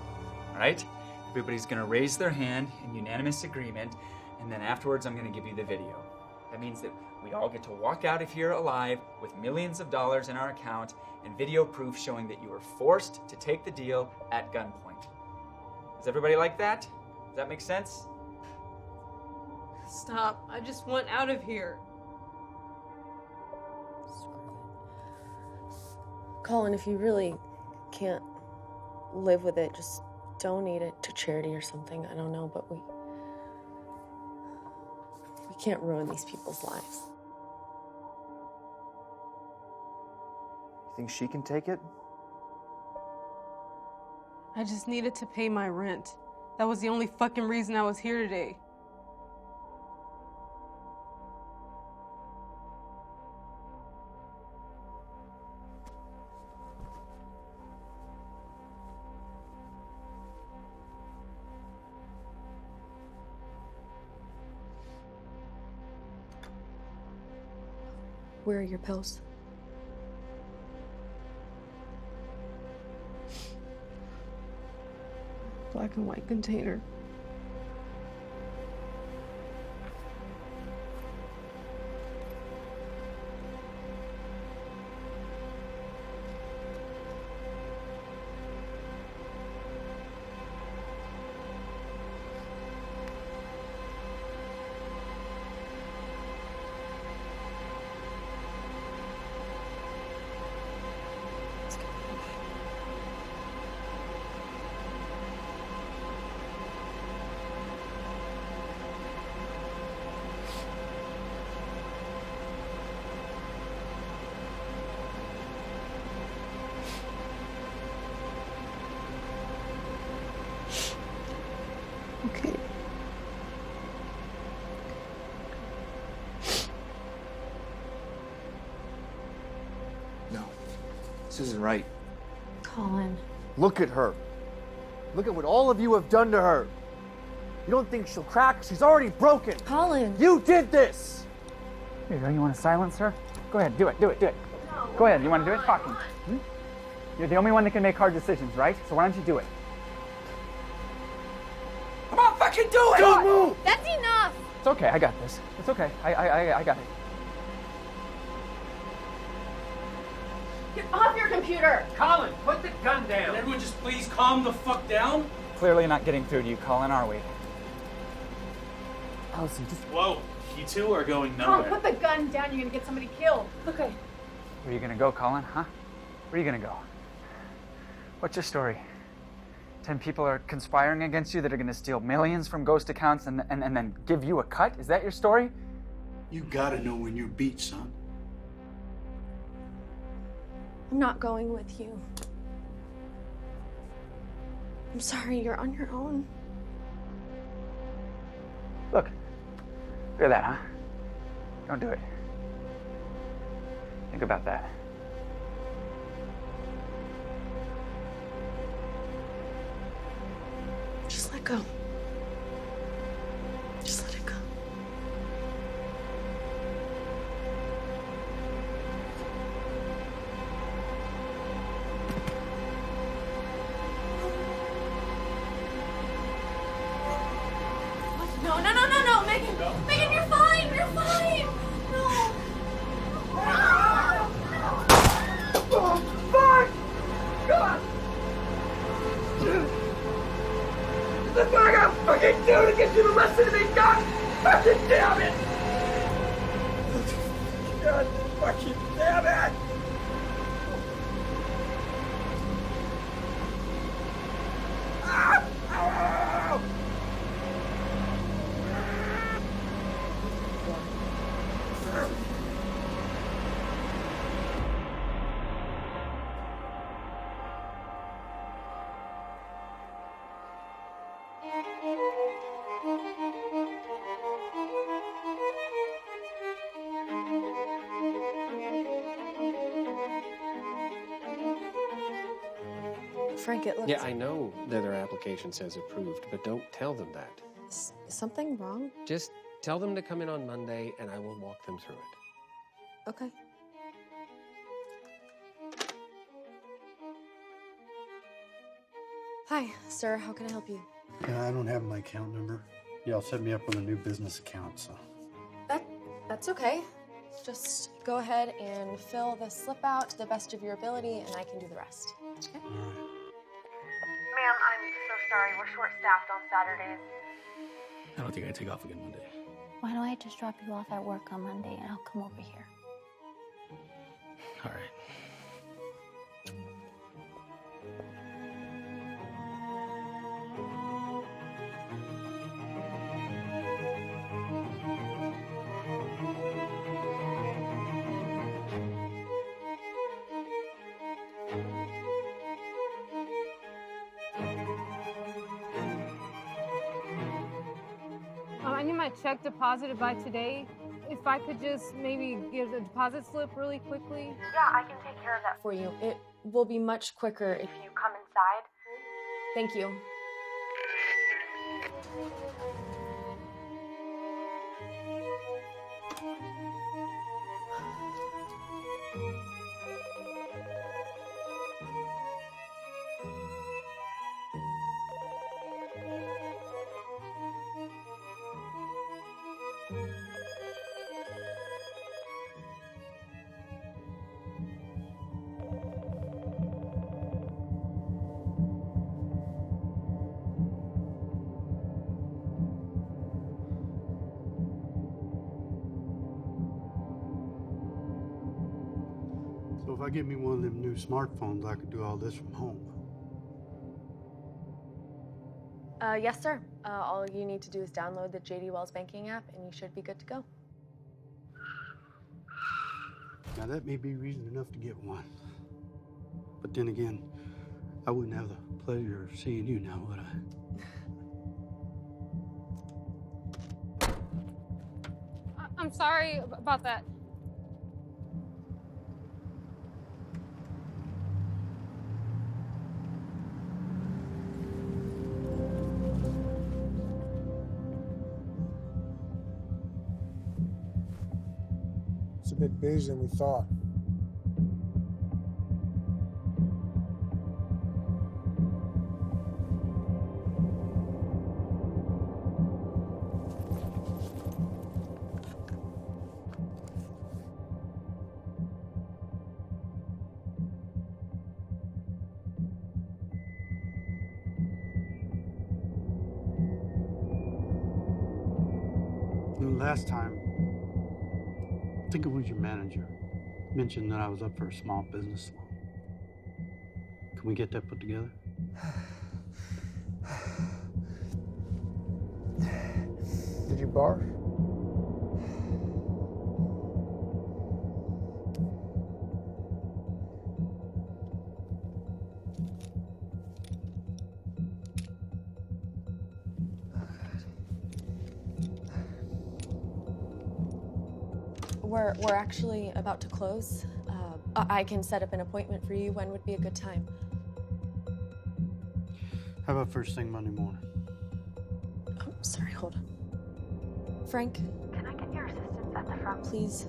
all right? Everybody's gonna raise their hand in unanimous agreement, and then afterwards I'm gonna give you the video. That means that we all get to walk out of here alive with millions of dollars in our account and video proof showing that you were forced to take the deal at gunpoint. Does everybody like that? Does that make sense? Stop. I just want out of here. Colin, if you really can't live with it, just donate it to charity or something. I don't know, but we can't ruin these people's lives. You think she can take it? I just needed to pay my rent. That was the only fucking reason I was here today. Where are your pills? Black and white container. Okay. No, this isn't right. Colin. Look at her. Look at what all of you have done to her. You don't think she'll crack? She's already broken. Colin. You did this. Here you go. You want to silence her? Go ahead. Do it. Do it. Do it. Go ahead. You want to do it? Fucking. You're the only one that can make hard decisions, right? So why don't you do it? Come on, fucking do it! Don't move! That's enough! It's okay. I got this. It's okay. I got it. Get off your computer! Colin, put the gun down. Can everyone just please calm the fuck down? Clearly not getting through to you, Colin, are we? Allison, just... Whoa, you two are going Tom, nowhere. put the gun down. You're gonna get somebody killed. Okay. Where are you gonna go, Colin, huh? Where are you gonna go? What's your story? 10 people are conspiring against you that are gonna steal millions from ghost accounts and then give you a cut? Is that your story? You gotta know when you're beat, son. I'm not going with you. I'm sorry, you're on your own. Look at that, huh? Don't do it. Think about that. Just let go. Just let it go. No, Megan! Megan, you're fine! You're fine! No! Oh, fuck! God! That's what I gotta fucking do to get you to listen to me, God fucking damn it! God fucking damn it! Ah! Ow! Frank, it looks... Yeah, I know that their application says approved, but don't tell them that. Is something wrong? Just tell them to come in on Monday and I will walk them through it. Okay. Hi, sir. How can I help you? Yeah, I don't have my account number. Y'all set me up with a new business account, so. That's okay. Just go ahead and fill the slip out to the best of your ability, and I can do the rest. Okay? All right. Ma'am, I'm so sorry. We're short-staffed on Saturdays. I don't think I take off again Monday. Why don't I just drop you off at work on Monday and I'll come over here? All right. I need my check deposited by today. If I could just maybe get a deposit slip really quickly. Yeah, I can take care of that For you. It will be much quicker if you come inside. Thank you. So if I get me one of them new smartphones, I could do all this from home. Yes, sir. All you need to do is download the JD Wells banking app, and you should be good to go. Now that may be reason enough to get one. But then again, I wouldn't have the pleasure of seeing you now, would I? I'm sorry about that. It's a bit busier than we thought. Last time, I think it was your manager, mentioned that I was up for a small business loan. Can we get that put together? Did you barf? We're actually about to close. I can set up an appointment for you. When would be a good time? How about first thing Monday morning? Oh, sorry, hold on. Frank? Can I get your assistance at the front? Please.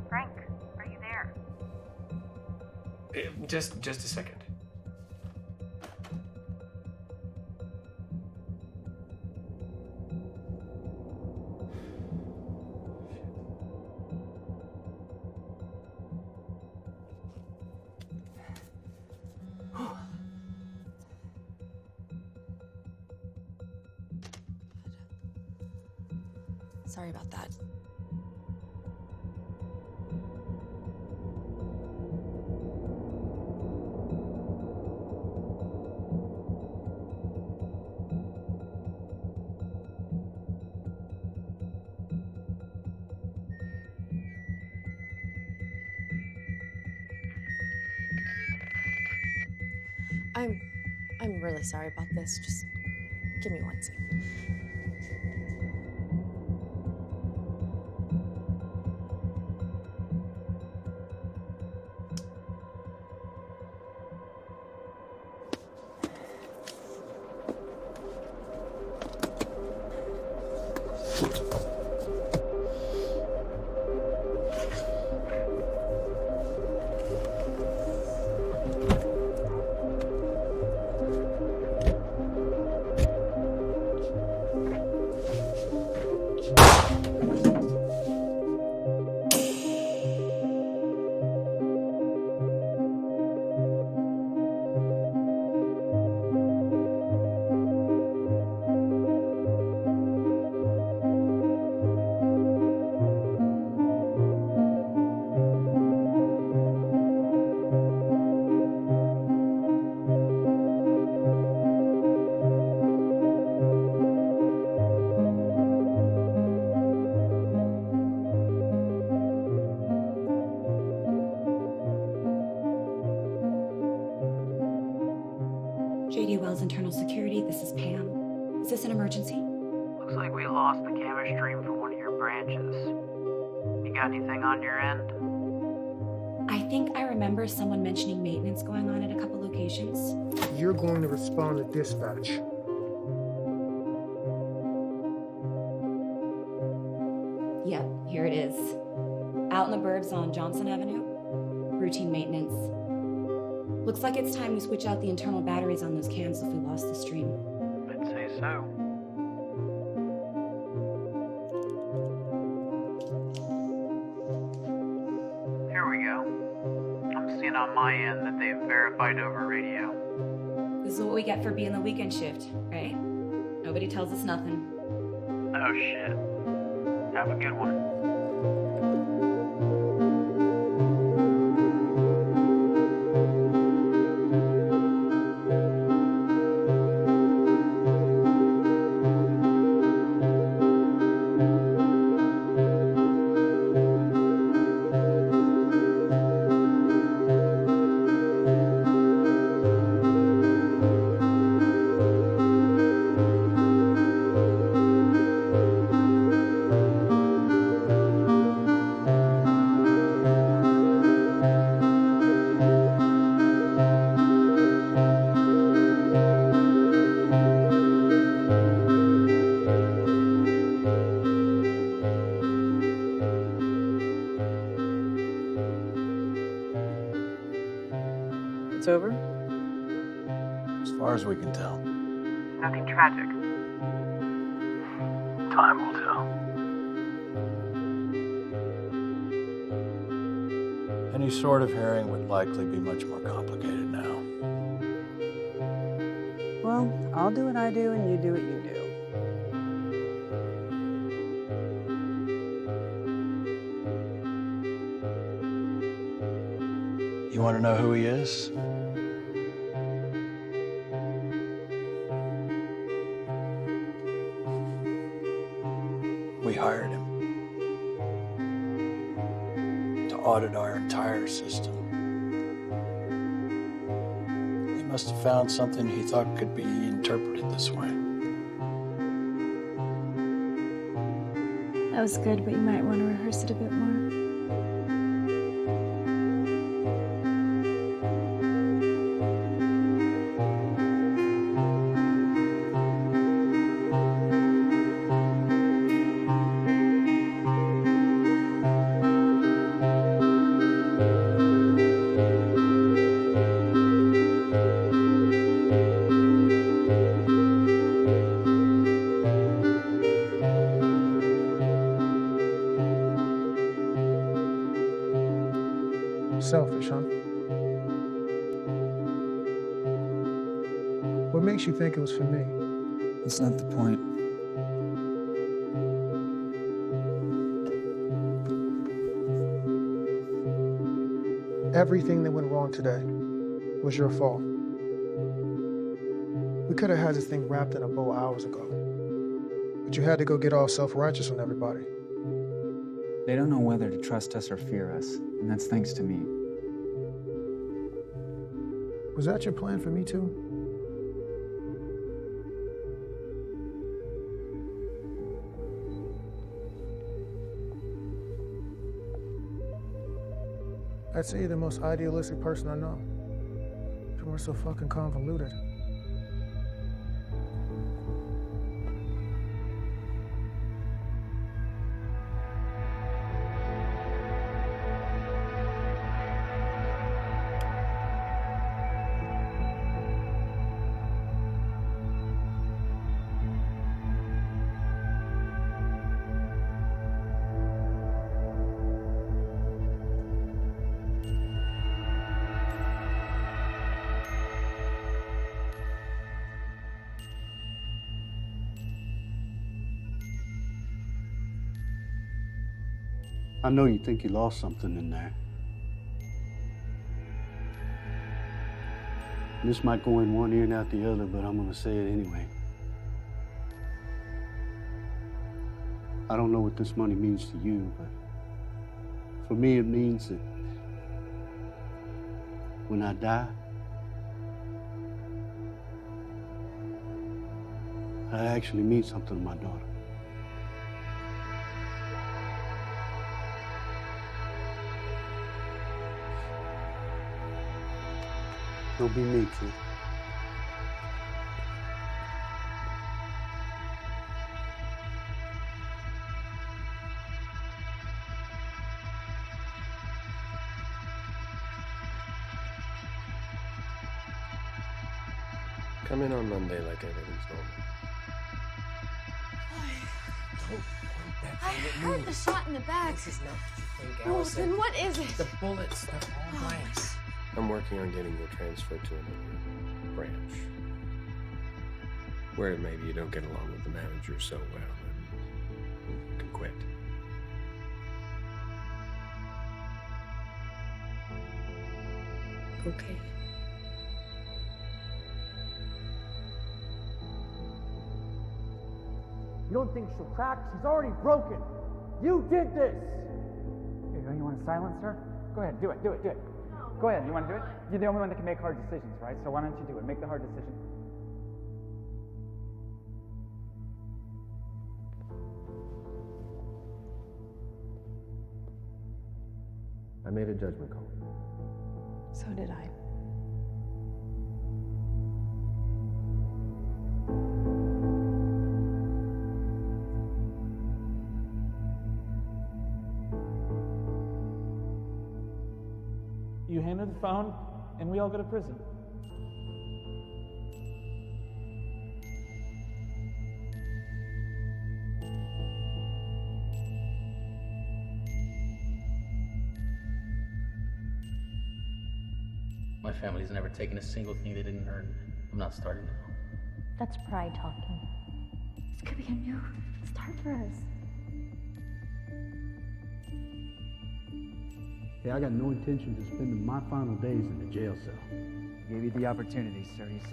Frank, are you there? Just a second. Sorry about that. I'm really sorry about this. Just give me 1 second. JD Wells Internal Security, this is Pam. Is this an emergency? Looks like we lost the camera stream from one of your branches. You got anything on your end? I think I remember someone mentioning maintenance going on at a couple locations. You're going to respond to dispatch. Yep, here it is. Out in the burbs on Johnson Avenue. Routine maintenance. Looks like it's time we switch out the internal batteries on those cams if we lost the stream. I'd say so. Here we go. I'm seeing on my end that they've verified over radio. This is what we get for being the weekend shift, right? Nobody tells us nothing. Oh shit. Have a good one. it's over? As far as we can tell. Nothing tragic. Time will tell. Any sort of hearing would likely be much more complicated now. Well, I'll do what I do and you do what you do. You want to know who he is? We hired him to audit our entire system. He must have found something he thought could be interpreted this way. That was good, but you might want to rehearse it a bit more. Selfish, huh? What makes you think it was for me? That's not the point. Everything that went wrong today was your fault. We could have had this thing wrapped in a bow hours ago. But you had to go get all self-righteous on everybody. They don't know whether to trust us or fear us, and that's thanks to me. Was that your plan for me too? I'd say you're the most idealistic person I know. You were so fucking convoluted. I know you think you lost something in there. This might go in one ear and out the other, but I'm gonna say it anyway. I don't know what this money means to you, but for me it means that when I die, I actually mean something to my daughter. Don't be me, kid. Come in on Monday like everything's normal. I heard the shot in the back. This is not what you think, Well, Allison. then what is it? The bullets, they're all blanks. I'm working on getting you transferred to another branch. Where maybe you don't get along with the manager so well and you can quit. Okay. You don't think she'll crack? She's already broken. You did this. You want to silence her? Go ahead, do it. Go ahead, you want to do it? You're the only one that can make hard decisions, right? So why don't you do it? Make the hard decision. I made a judgment call. So did I. You handed the phone? and we all go to prison. My family's never taken a single thing they didn't earn. I'm not starting now. That's pride talking. This could be a new start for us. Hey, I got no intention of spending my final days in the jail cell. He gave you the opportunity, sir. He's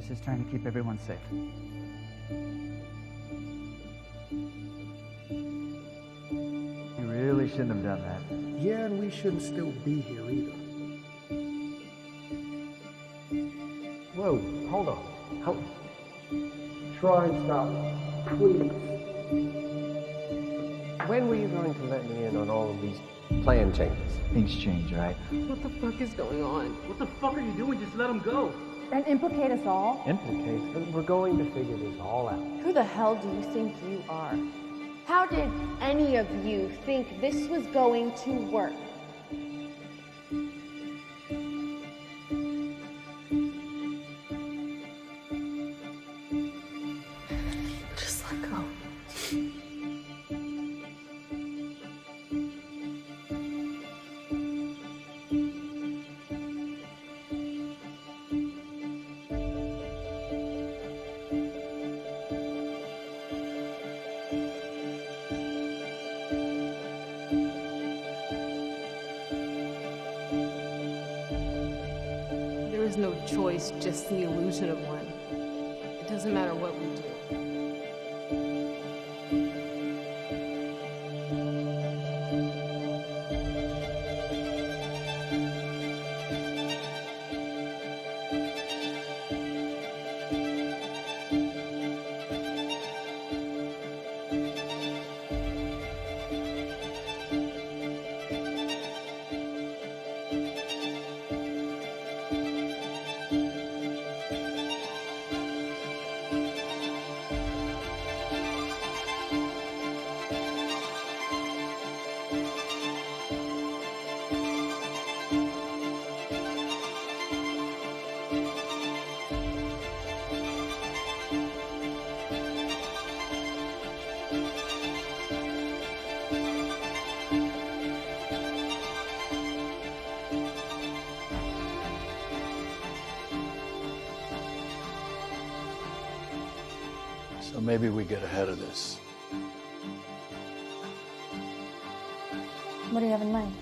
just trying to keep everyone safe. You really shouldn't have done that. Yeah, and we shouldn't still be here either. Whoa, hold on. Try and stop, please. When were you going to let me in on all of these plan changes? Things change, right? What the fuck is going on? What the fuck are you doing? Just let him go. And implicate us all? Implicate? We're going to figure this all out. Who the hell do you think you are? How did any of you think this was going to work? Just let go. There is no choice, just the illusion of one. It doesn't matter what we do. So maybe we get ahead of this. What do you have in mind?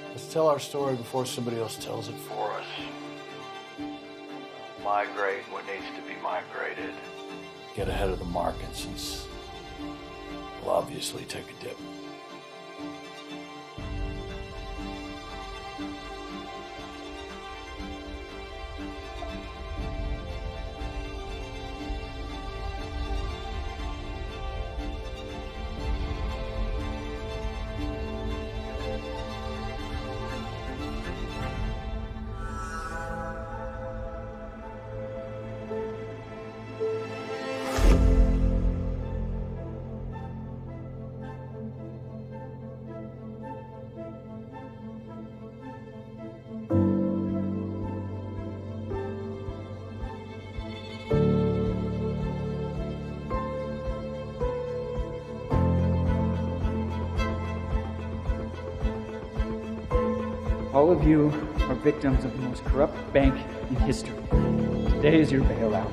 Let's tell our story before somebody else tells it for us. Migrate what needs to be migrated. Get ahead of the market since we'll obviously take a dip. All of you are victims of the most corrupt bank in history. Today is your bailout.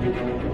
Okay.